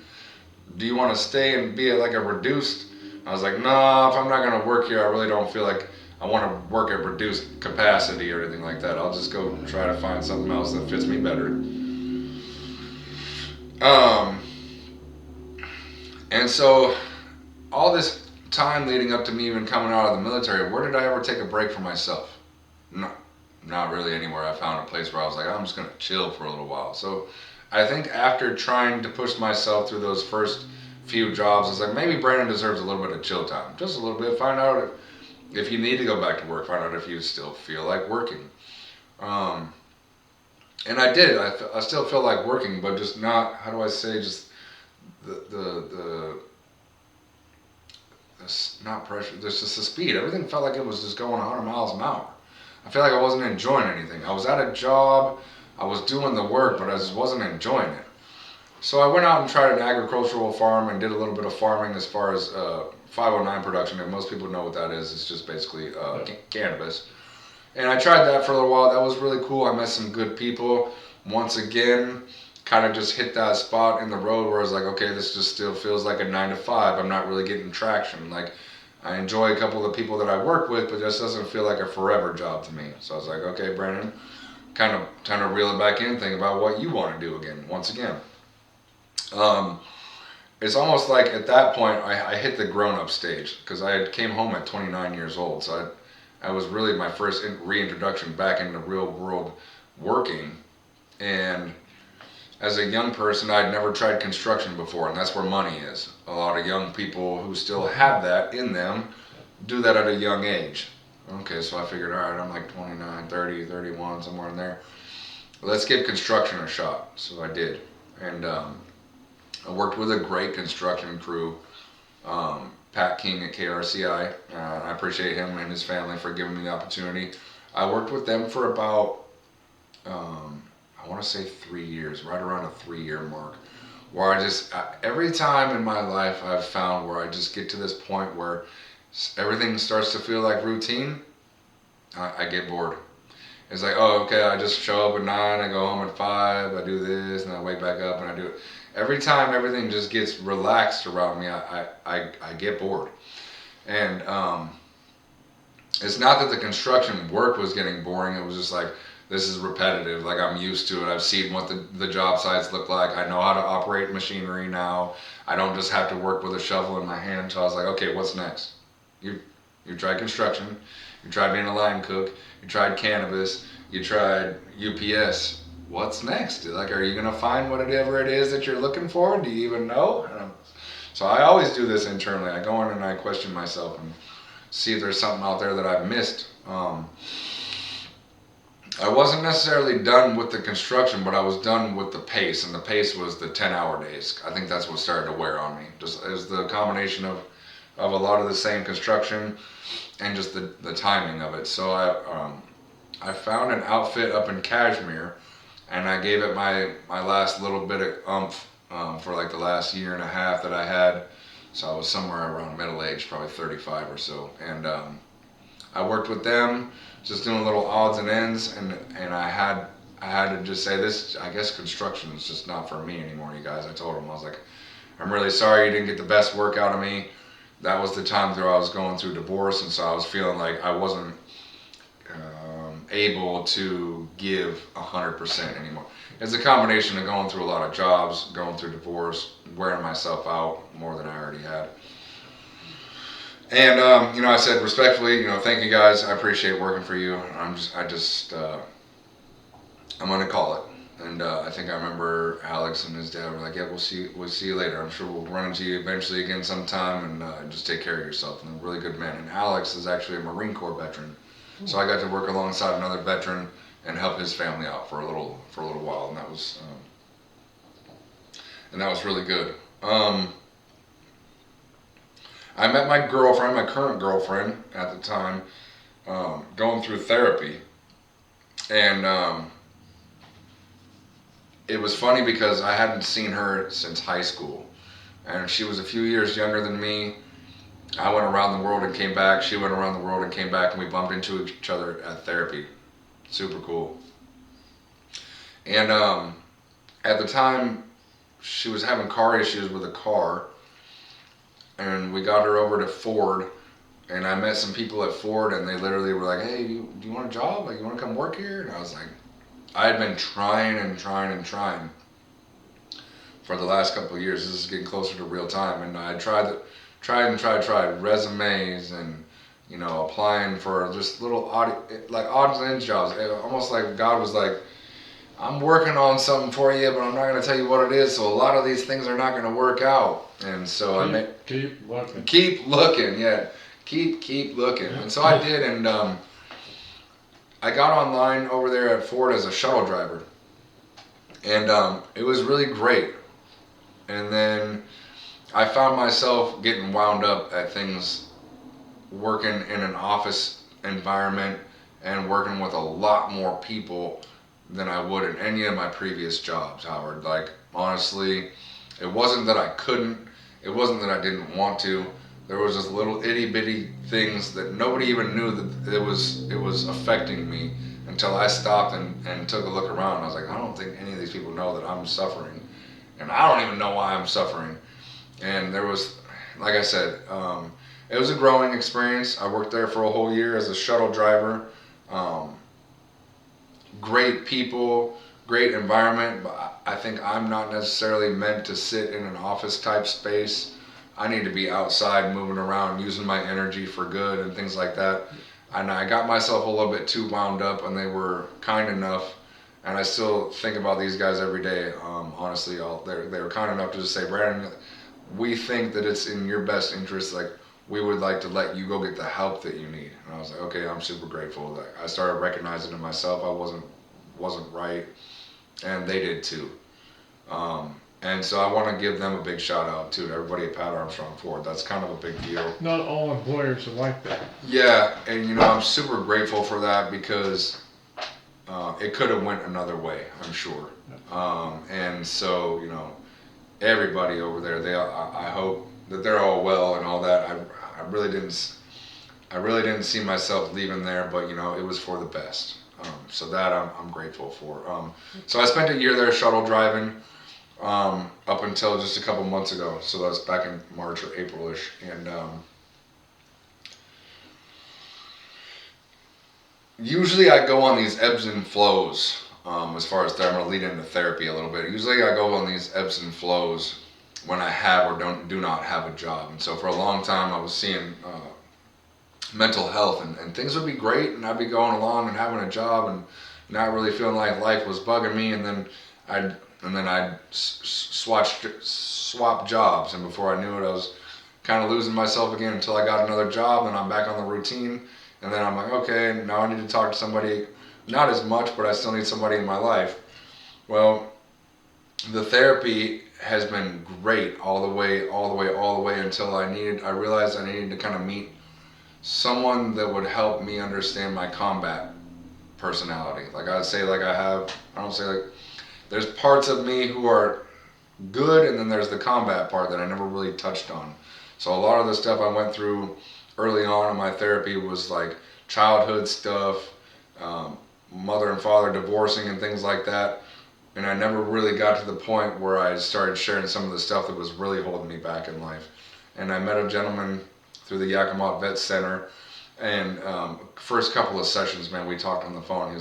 you want to stay and be like a reduced? I was like, nah, if I'm not going to work here, I really don't feel like I want to work at reduced capacity or anything like that. I'll just go try to find something else that fits me better. And so all this time leading up to me even coming out of the military, where did I ever take a break for myself? No, not really anywhere. I found a place where I was like, I'm just going to chill for a little while. So I think after trying to push myself through those first few jobs, it's like maybe Brandon deserves a little bit of chill time. Just a little bit. Find out if you need to go back to work. Find out if you still feel like working. And I did. I still feel like working, but just not, how do I say, just the not pressure, there's just the speed. Everything felt like it was just going 100 miles an hour. I feel like I wasn't enjoying anything. I was at a job, I was doing the work, but I just wasn't enjoying it. So I went out and tried an agricultural farm and did a little bit of farming as far as 509 production, and most people know what that is. It's just basically cannabis. And I tried that for a little while. That was really cool. I met some good people. Once again, kind of just hit that spot in the road where I was like, okay, this just still feels like a 9 to 5. I'm not really getting traction. Like, I enjoy a couple of the people that I work with, but this doesn't feel like a forever job to me. So I was like, okay, Brandon, kind of reel it back in, think about what you want to do again, once again. It's almost like at that point I hit the grown-up stage because I came home at 29 years old. So I was really my first reintroduction back into real world working. And as a young person, I'd never tried construction before, and that's where money is. A lot of young people who still have that in them do that at a young age. Okay, so I figured, all right, I'm like 29, 30, 31, somewhere in there. Let's give construction a shot. So I did. And I worked with a great construction crew, Pat King at KRCI. I appreciate him and his family for giving me the opportunity. I worked with them for about, I want to say 3 years, right around a 3-year mark, where every time in my life I've found where I just get to this point where everything starts to feel like routine, I get bored. It's like, oh, okay, I just show up at 9, I go home at 5, I do this, and I wake back up and I do it. Every time everything just gets relaxed around me, I get bored. And it's not that the construction work was getting boring, it was just like, this is repetitive, like I'm used to it. I've seen what the job sites look like. I know how to operate machinery now. I don't just have to work with a shovel in my hand. So I was like, okay, what's next? You tried construction, you tried being a line cook, you tried cannabis, you tried UPS. What's next? Like, are you gonna find whatever it is that you're looking for? Do you even know? So I always do this internally. I go in and I question myself and see if there's something out there that I've missed. I wasn't necessarily done with the construction, but I was done with the pace, and the pace was the 10-hour days. I think that's what started to wear on me. Just as the combination of a lot of the same construction and just the timing of it. So I found an outfit up in Kashmir and I gave it my last little bit of oomph for like the last year and a half that I had. So I was somewhere around middle age, probably 35 or so, and I worked with them, just doing little odds and ends, and I had to just say this. I guess construction is just not for me anymore, you guys. I told them, I was like, I'm really sorry you didn't get the best work out of me. That was the time where I was going through divorce, and so I was feeling like I wasn't able to give 100% anymore. It's a combination of going through a lot of jobs, going through divorce, wearing myself out more than I already had. And I said respectfully, thank you guys. I appreciate working for you. I'm gonna call it. And I think I remember Alex and his dad were like, "Yeah, we'll see you later. I'm sure we'll run into you eventually again sometime, and just take care of yourself." And they're really good man. And Alex is actually a Marine Corps veteran, so I got to work alongside another veteran and help his family out for a little while, and that was really good. I met my girlfriend, my current girlfriend at the time, going through therapy, and it was funny because I hadn't seen her since high school, and she was a few years younger than me. I went around the world and came back. She went around the world and came back, and we bumped into each other at therapy. Super cool. And at the time, she was having car issues with a car, and we got her over to Ford. And I met some people at Ford, and they literally were like, "Hey, do you want a job? Like, you want to come work here?" And I was like, I had been trying and trying and trying for the last couple of years. This is getting closer to real time, and I tried resumes and applying for just little like odds and ends jobs. Almost like God was like, "I'm working on something for you, but I'm not going to tell you what it is. So a lot of these things are not going to work out." And so keep looking. Keep looking, yeah. Keep looking. And so I did, and I got online over there at Ford as a shuttle driver, and it was really great. And then I found myself getting wound up at things, working in an office environment and working with a lot more people than I would in any of my previous jobs, Howard. Like, honestly, it wasn't that I couldn't, it wasn't that I didn't want to. There was just little itty bitty things that nobody even knew that it was affecting me until I stopped and took a look around. I was like, I don't think any of these people know that I'm suffering, and I don't even know why I'm suffering. And there was, like I said, it was a growing experience. I worked there for a whole year as a shuttle driver. Great people, great environment, but I think I'm not necessarily meant to sit in an office type space. I need to be outside, moving around, using my energy for good and things like that. And I got myself a little bit too wound up, and they were kind enough. And I still think about these guys every day. Honestly, they were kind enough to just say, "Brandon, we think that it's in your best interest. Like, we would like to let you go get the help that you need." And I was like, "Okay, I'm super grateful." That I started recognizing in myself I wasn't right, and they did too. And so I want to give them a big shout out too to everybody at Pat Armstrong Ford. That's kind of a big deal. Not all employers are like that. Yeah, and I'm super grateful for that because it could have went another way, I'm sure. And so everybody over there, I hope that they're all well and all that. I really didn't see myself leaving there, but it was for the best. So that I'm grateful for. So I spent a year there shuttle driving. Up until just a couple months ago, so that's back in March or April-ish, and usually I go on these ebbs and flows. As far as I'm going to lead into therapy a little bit. Usually I go on these ebbs and flows when I have or do not have a job, and so for a long time I was seeing mental health, and things would be great, and I'd be going along and having a job and not really feeling like life was bugging me, and then I'd swap jobs, and before I knew it, I was kind of losing myself again until I got another job, and I'm back on the routine, and then I'm like, okay, now I need to talk to somebody, not as much, but I still need somebody in my life. Well, the therapy has been great all the way until I realized I needed to kind of meet someone that would help me understand my combat personality. Like I don't say like there's parts of me who are good, and then there's the combat part that I never really touched on. So a lot of the stuff I went through early on in my therapy was like childhood stuff, mother and father divorcing and things like that. And I never really got to the point where I started sharing some of the stuff that was really holding me back in life. And I met a gentleman through the Yakima Vet Center, and first couple of sessions, man, we talked on the phone.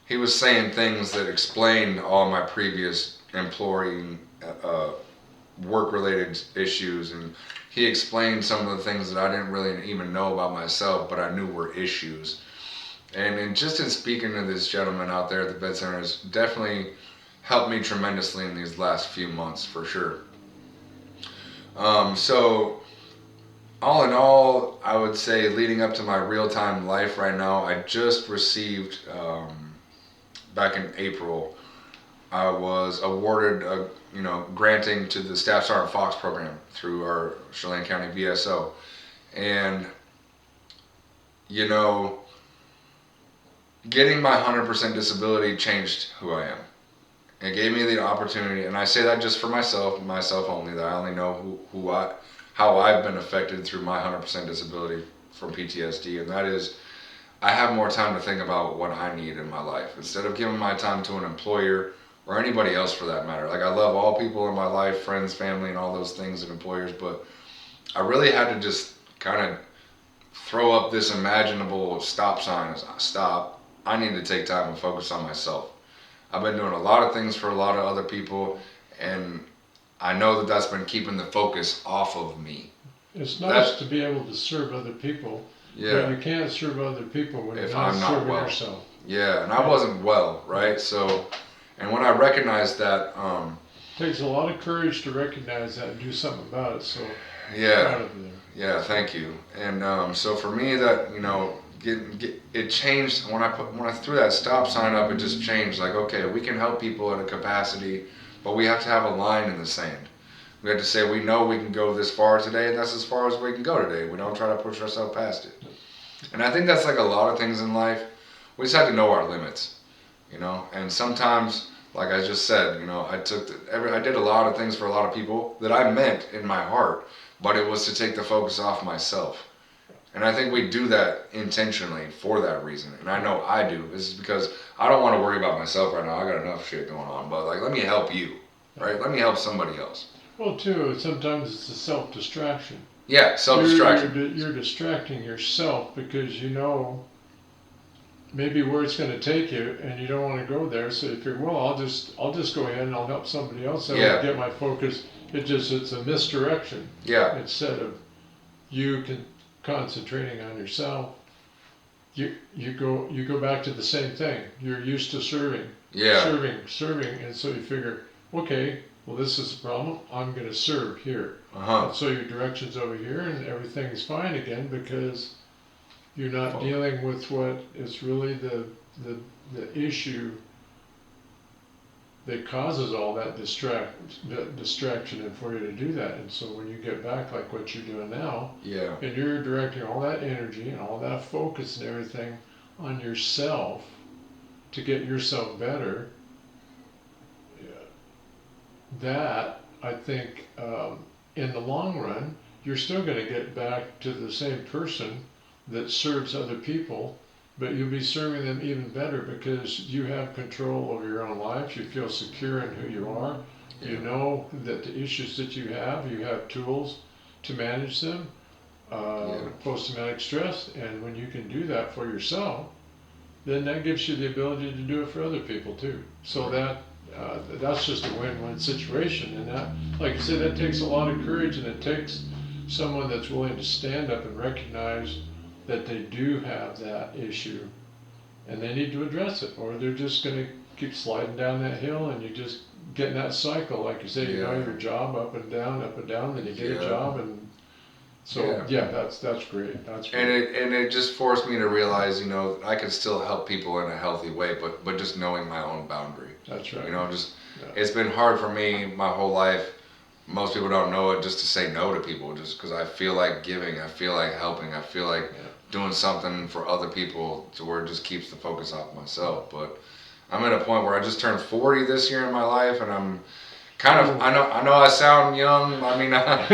He was saying things that explained all my previous employee work-related issues, and he explained some of the things that I didn't really even know about myself, but I knew were issues. And just in speaking to this gentleman out there at the vet center has definitely helped me tremendously in these last few months, for sure. So all in all, I would say leading up to my real-time life right now, I just received, back in April, I was awarded a granting to the Staff Sergeant Fox program through our Chelan County VSO. And, getting my 100% disability changed who I am. It gave me the opportunity, and I say that just for myself only, that I only know how I've been affected through my 100% disability from PTSD, and that is I have more time to think about what I need in my life instead of giving my time to an employer or anybody else for that matter. Like, I love all people in my life, friends, family, and all those things, and employers, but I really had to just kind of throw up this imaginable stop sign. Stop. I need to take time and focus on myself. I've been doing a lot of things for a lot of other people, and I know that that's been keeping the focus off of me. It's nice to be able to serve other people, but you can't serve other people when you're not serving yourself. Yeah, and I wasn't well, right? So, and when I recognized that, it takes a lot of courage to recognize that and do something about it. So, proud of you. Yeah, thank you. And so for me, that it changed when I threw that stop sign up. It just changed. Like, okay, we can help people at a capacity, but we have to have a line in the sand. We have to say we know we can go this far today, and that's as far as we can go today. We don't try to push ourselves past it. And I think that's like a lot of things in life. We just have to know our limits, And sometimes, like I just said, I did a lot of things for a lot of people that I meant in my heart, but it was to take the focus off myself. And I think we do that intentionally for that reason. And I know I do. This is because I don't want to worry about myself right now. I got enough shit going on. But, let me help you, right? Let me help somebody else. Well, too, sometimes it's a self-distraction. Yeah, self-distraction. You're distracting yourself because maybe where it's going to take you, and you don't want to go there. So you figure, well, I'll just go ahead and I'll help somebody else. I'll get my focus. It's a misdirection. Yeah. Instead of you concentrating on yourself, you go back to the same thing. You're used to serving. Yeah. Serving, and so you figure, okay, well, this is the problem. I'm going to serve here. Uh-huh. And so your direction's over here, and everything's fine again because you're not dealing with what is really the issue that causes all that distraction, and for you to do that. And so when you get back like what you're doing now, and you're directing all that energy and all that focus and everything on yourself to get yourself better, that, I think, in the long run, you're still going to get back to the same person that serves other people, but you'll be serving them even better because you have control over your own life. You feel secure in who you are. Yeah. You know that the issues that you have tools to manage them, post-traumatic stress, and when you can do that for yourself, then that gives you the ability to do it for other people too. So that's just a win-win situation, and that, like I said, that takes a lot of courage, and it takes someone that's willing to stand up and recognize that they do have that issue, and they need to address it, or they're just going to keep sliding down that hill, and you just get in that cycle, like you say, your job up and down, then you get a job, and so that's great. That's great. And it just forced me to realize, I can still help people in a healthy way, but just knowing my own boundary. That's right. It's been hard for me my whole life. Most people don't know it, just to say no to people, just because I feel like giving, I feel like helping, I feel like doing something for other people to where it just keeps the focus off myself. But I'm at a point where I just turned 40 this year in my life, and I'm kind of, I know I sound young. I mean, I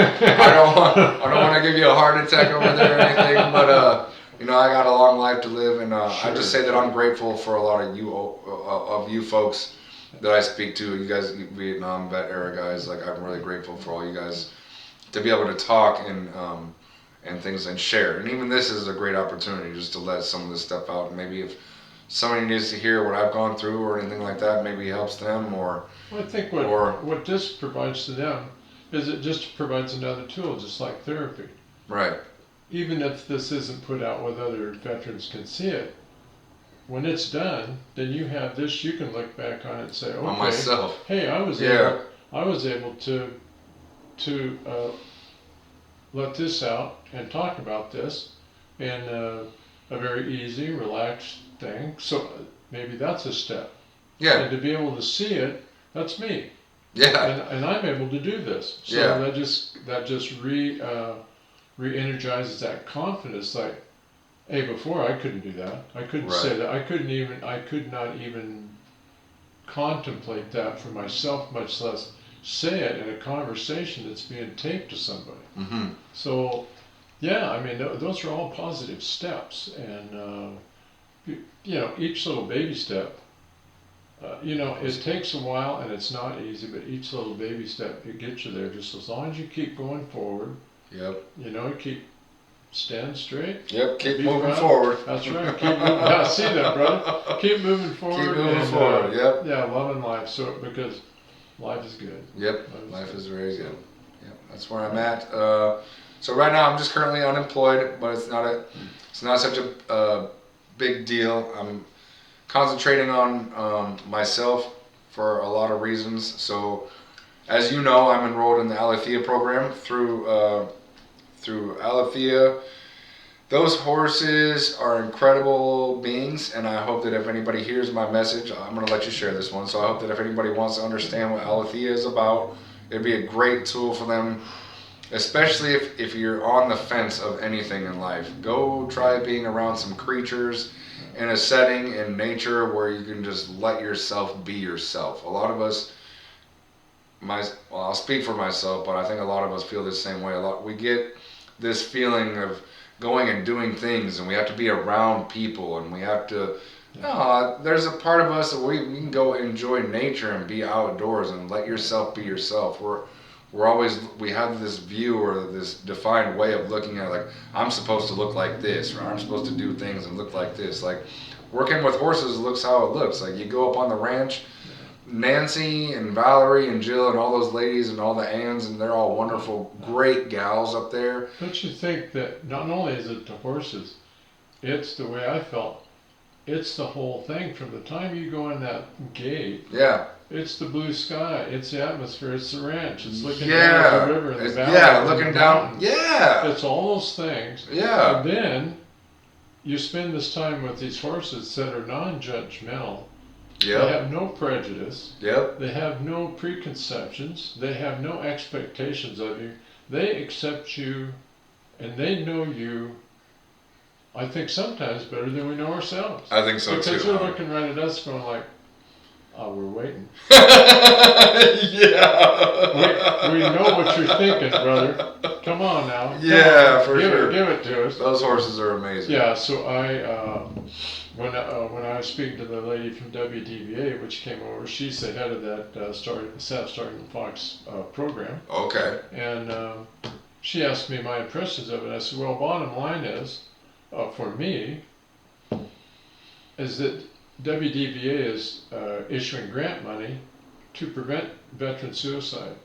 don't want to give you a heart attack over there or anything, but you know, I got a long life to live, and I just say that I'm grateful for a lot of you folks that I speak to. You guys, Vietnam vet era guys, like I'm really grateful for all you guys to be able to talk and things and share. And even this is a great opportunity just to let some of this stuff out. And maybe if somebody needs to hear what I've gone through or anything like that, maybe it helps them or. Well, I think what this provides to them is it just provides another tool, just like therapy. Right. Even if this isn't put out where other veterans can see it, when it's done, then you have this. You can look back on it and say, "Okay, on myself. Hey, I was able to let this out and talk about this in a very easy, relaxed thing." So maybe that's a step. Yeah. And to be able to see it, that's me. Yeah. And I'm able to do this. So yeah. that just re-energizes that confidence. Like, hey, before I couldn't do that. I couldn't say that. I could not even contemplate that for myself, much less say it in a conversation that's being taped to somebody. Mm-hmm. So, yeah, I mean, those are all positive steps, and you know, each little baby step. You know, it takes a while and it's not easy, but each little baby step, it gets you there. Just as long as you keep going forward. Yep. You know, keep stand straight. Yep. Keep moving forward. That's right. Keep moving. Yeah, see that, brother. Keep moving forward. Keep moving forward. Yep. Yeah, loving life. So because life is good. Yep. Life is very good. Yep. That's where I'm at. So right now I'm just currently unemployed, but it's not such a big deal. I'm concentrating on myself for a lot of reasons. So, as you know, I'm enrolled in the Alethea program through Alethea. Those horses are incredible beings, and I hope that if anybody hears my message, I'm going to let you share this one. So I hope that if anybody wants to understand what Alethea is about, it'd be a great tool for them, especially if you're on the fence of anything in life. Go try being around some creatures in a setting in nature where you can just let yourself be yourself. A lot of us, I'll speak for myself, but I think a lot of us feel the same way. We get this feeling of going and doing things, and we have to be around people, and we have to. No, there's a part of us that we can go enjoy nature and be outdoors and let yourself be yourself. We have this view or this defined way of looking at, like, I'm supposed to look like this, or I'm supposed to do things and look like this. Like, working with horses looks how it looks. Like, you go up on the ranch, Nancy and Valerie and Jill and all those ladies and all the Anns, and they're all wonderful, great gals up there. Don't you think that not only is it the horses, it's the way I felt. It's the whole thing from the time you go in that gate. Yeah. It's the blue sky. It's the atmosphere. It's the ranch. It's looking down at the river and the valley. Yeah, looking down. Yeah. It's all those things. Yeah. And then you spend this time with these horses that are non-judgmental. Yep. They have no prejudice. Yep. They have no preconceptions. They have no expectations of you. They accept you, and they know you. I think sometimes better than we know ourselves. I think so too. Because they're looking right at us, going like, "Oh, we're waiting." Yeah. We know what you're thinking, brother. Come on now. Yeah, for sure. Give it to us. Those horses are amazing. Yeah. So when I was speaking to the lady from WDVA, which came over, she's the head of that Starting Fox program. Okay. And she asked me my impressions of it. I said, well, bottom line is, for me, is that WDVA is issuing grant money to prevent veteran suicide.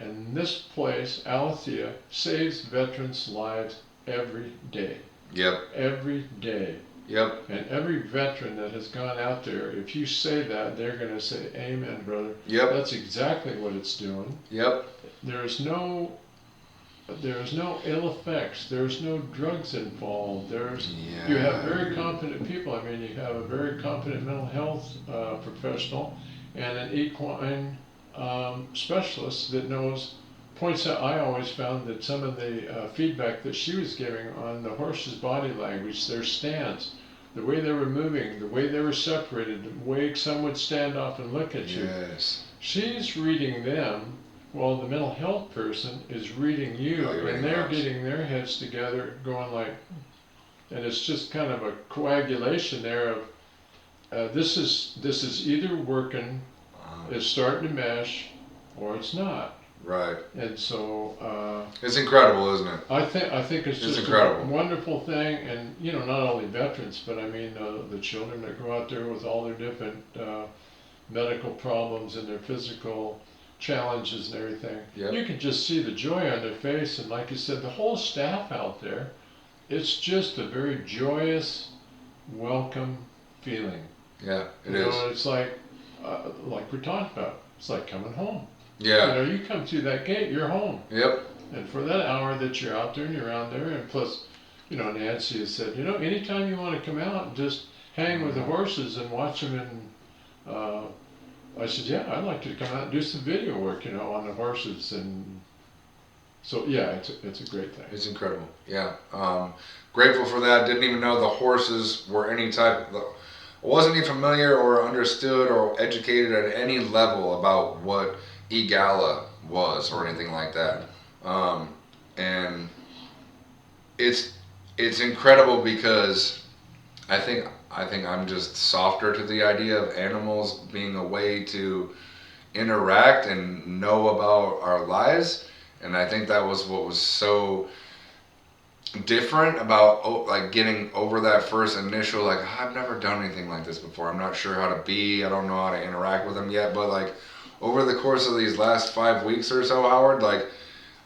And this place, Alethea, saves veterans' lives every day. Yep. Every day. Yep. And every veteran that has gone out there, if you say that, they're going to say, amen, brother. Yep. That's exactly what it's doing. Yep. There's no ill effects. There's no drugs involved. You have very competent people. I mean, you have a very competent mental health professional and an equine specialist that points out. I always found that some of the feedback that she was giving on the horse's body language, their stance, the way they were moving, the way they were separated, the way some would stand off and look at you. Yes. She's reading them while the mental health person is reading you, Oh, you're and reading they're us. getting their heads together, going like, and it's just kind of a coagulation there of this is either working, it's starting to mesh, or it's not. Right. And so It's incredible, isn't it? I think it's just incredible. a wonderful thing, and you know, not only veterans, but I mean the children that go out there with all their different medical problems and their physical challenges and everything. Yep. You can just see the joy on their face, and like you said, the whole staff out there. It's just a very joyous, welcome feeling. Yeah, it you is. know, it's like we're talking about. It's like coming home. Yeah. You know, you come through that gate, you're home. Yep. And for that hour that you're out there and you're around there, and plus, you know, Nancy has said, you know, anytime you want to come out and just hang with the horses and watch them, and I said, yeah, I'd like to come out and do some video work, you know, on the horses, and so yeah, it's a great thing. It's incredible. Yeah. Grateful for that. Didn't even know the horses were any type of. I wasn't even familiar or understood or educated at any level about what Egala was or anything like that. And it's incredible because I think I'm just softer to the idea of animals being a way to interact and know about our lives. And I think that was what was so different about like getting over that first initial like I've never done anything like this before. I'm not sure how to be. I don't know how to interact with them yet. But like over the course of these last 5 weeks or so, Howard, like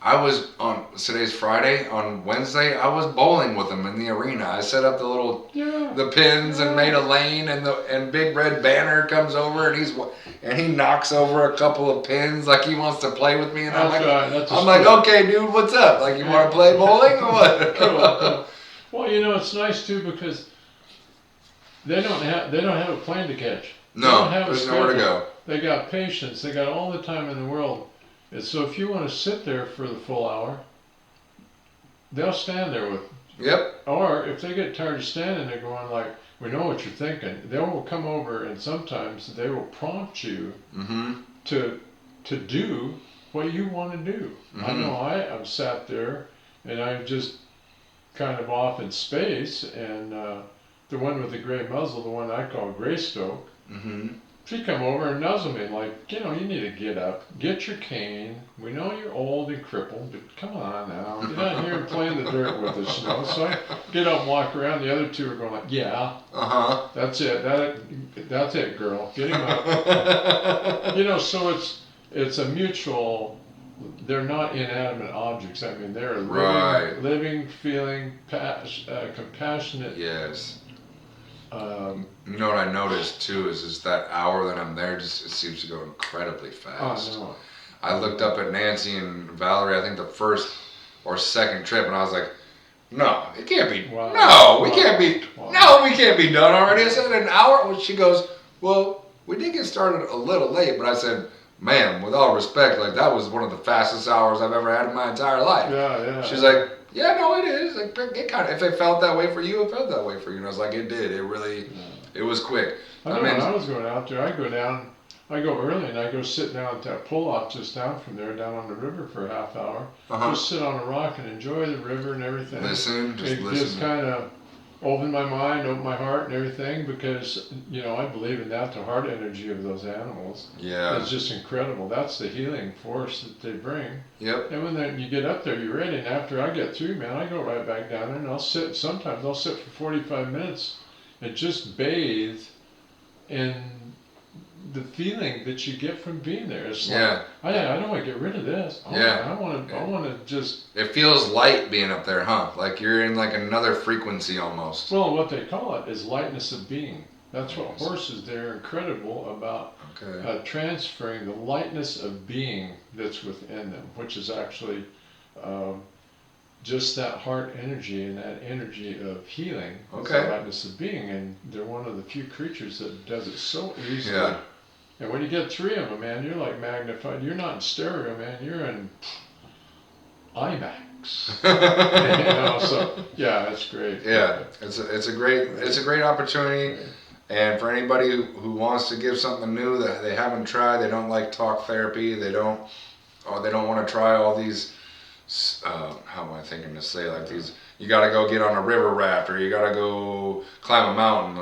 I was on today's Friday. On Wednesday, I was bowling with them in the arena. I set up the pins and made a lane, and Big Red Banner comes over and he knocks over a couple of pins like he wants to play with me, and I'm like, okay, dude, what's up? Like, you want to play bowling or what? Cool. Well, you know, it's nice too because they don't have a plane to catch. No, there's nowhere to go. They got patience. They got all the time in the world. And so if you want to sit there for the full hour, they'll stand there with you. Yep. Or if they get tired of standing, they're going like, we know what you're thinking. They will come over, and sometimes they will prompt you to do what you want to do. Mm-hmm. I know I've sat there, and I'm just kind of off in space, and the one with the gray muzzle, the one I call Greystoke, she come over and nuzzle me like, you know, you need to get up, get your cane. We know you're old and crippled, but come on now, get out here and play in the dirt with us, you know. So I get up and walk around. The other two are going like, yeah, that's it, that's it, girl, get him up. You know, so it's a mutual. They're not inanimate objects. I mean, they're living, feeling, compassionate. Yes. You know what I noticed too is that hour that I'm there, it seems to go incredibly fast. Oh, no. I looked up at Nancy and Valerie, I think the first or second trip, and I was like, no, it can't be. Wow. No, we can't be. Wow. No, we can't be done already. I said an hour. Well, she goes, well, we did get started a little late, but I said, ma'am, with all respect, like that was one of the fastest hours I've ever had in my entire life. Yeah. She's like, yeah, no, it is. Like, it kind of, if it felt that way for you, it felt that way for you. And I was like, it did. It really, it was quick. When I was going out there, I go down, I go early and I go sit down at that pull-off just down from there, down on the river for a half hour. Just sit on a rock and enjoy the river and everything. Listen. Just kind of open my mind, open my heart and everything, because, you know, I believe in that, the heart energy of those animals. Yeah. It's just incredible. That's the healing force that they bring. Yep. And when you get up there, you're ready, and after I get through, man, I go right back down there and sometimes I'll sit for 45 minutes and just bathe in the feeling that you get from being there. It's like, I don't want to get rid of this. I want to just. It feels light being up there, huh? Like you're in like another frequency almost. Well, what they call it is lightness of being. That's what horses, they're incredible about transferring the lightness of being that's within them, which is actually just that heart energy and that energy of healing. It's the lightness of being, and they're one of the few creatures that does it so easily. Yeah. And when you get three of them, man, you're like magnified. You're not in stereo, man. You're in IMAX. You know, so yeah, that's great. Yeah, it's a great opportunity, and for anybody who wants to give something new that they haven't tried, they don't like talk therapy, they don't want to try all these. How am I thinking to say like these? You got to go get on a river raft, or you got to go climb a mountain.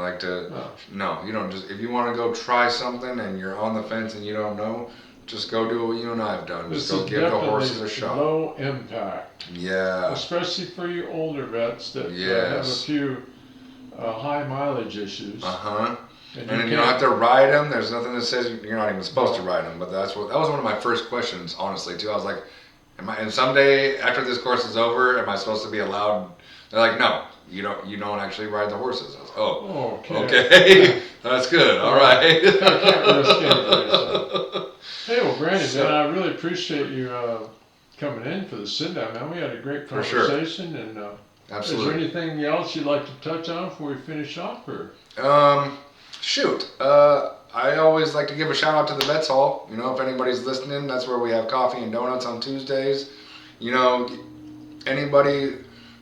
No, you don't. Just if you want to go try something and you're on the fence and you don't know, just go do what you and I have done. Just go give the horses a shot. Low impact. Yeah. Especially for you older vets that have a few high mileage issues. And you don't have to ride them. There's nothing that says you're not even supposed to ride them. But that was one of my first questions, honestly, too. I was like, and someday after this course is over, am I supposed to be allowed? They're like, no, you don't actually ride the horses. I was like, okay. That's good. All right. I can't risk anything. So. Hey, well, Brandon, man, I really appreciate you coming in for the sit down, man. We had a great conversation, and absolutely. Is there anything else you'd like to touch on before we finish up, or? Shoot. I always like to give a shout out to the Vets Hall. You know, if anybody's listening, that's where we have coffee and donuts on Tuesdays. You know, anybody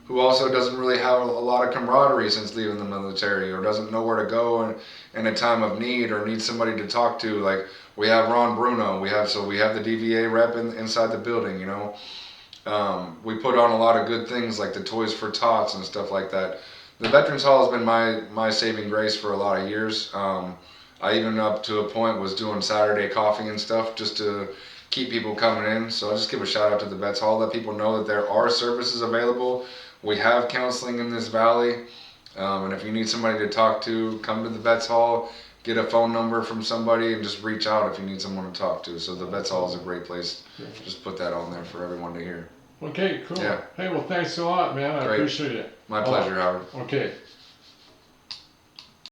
who also doesn't really have a lot of camaraderie since leaving the military, or doesn't know where to go in a time of need, or needs somebody to talk to, like we have Ron Bruno. We have the DVA rep inside the building. You know, we put on a lot of good things like the Toys for Tots and stuff like that. The Veterans Hall has been my saving grace for a lot of years. I even up to a point was doing Saturday coffee and stuff just to keep people coming in. So I'll just give a shout out to the Vets Hall, let people know that there are services available. We have counseling in this valley. And if you need somebody to talk to, come to the Vets Hall, get a phone number from somebody, and just reach out if you need someone to talk to. So the Vets Hall is a great place. Just put that on there for everyone to hear. Okay, cool. Yeah. Hey, well, thanks a lot, man. I appreciate it. My pleasure, Howard. Okay.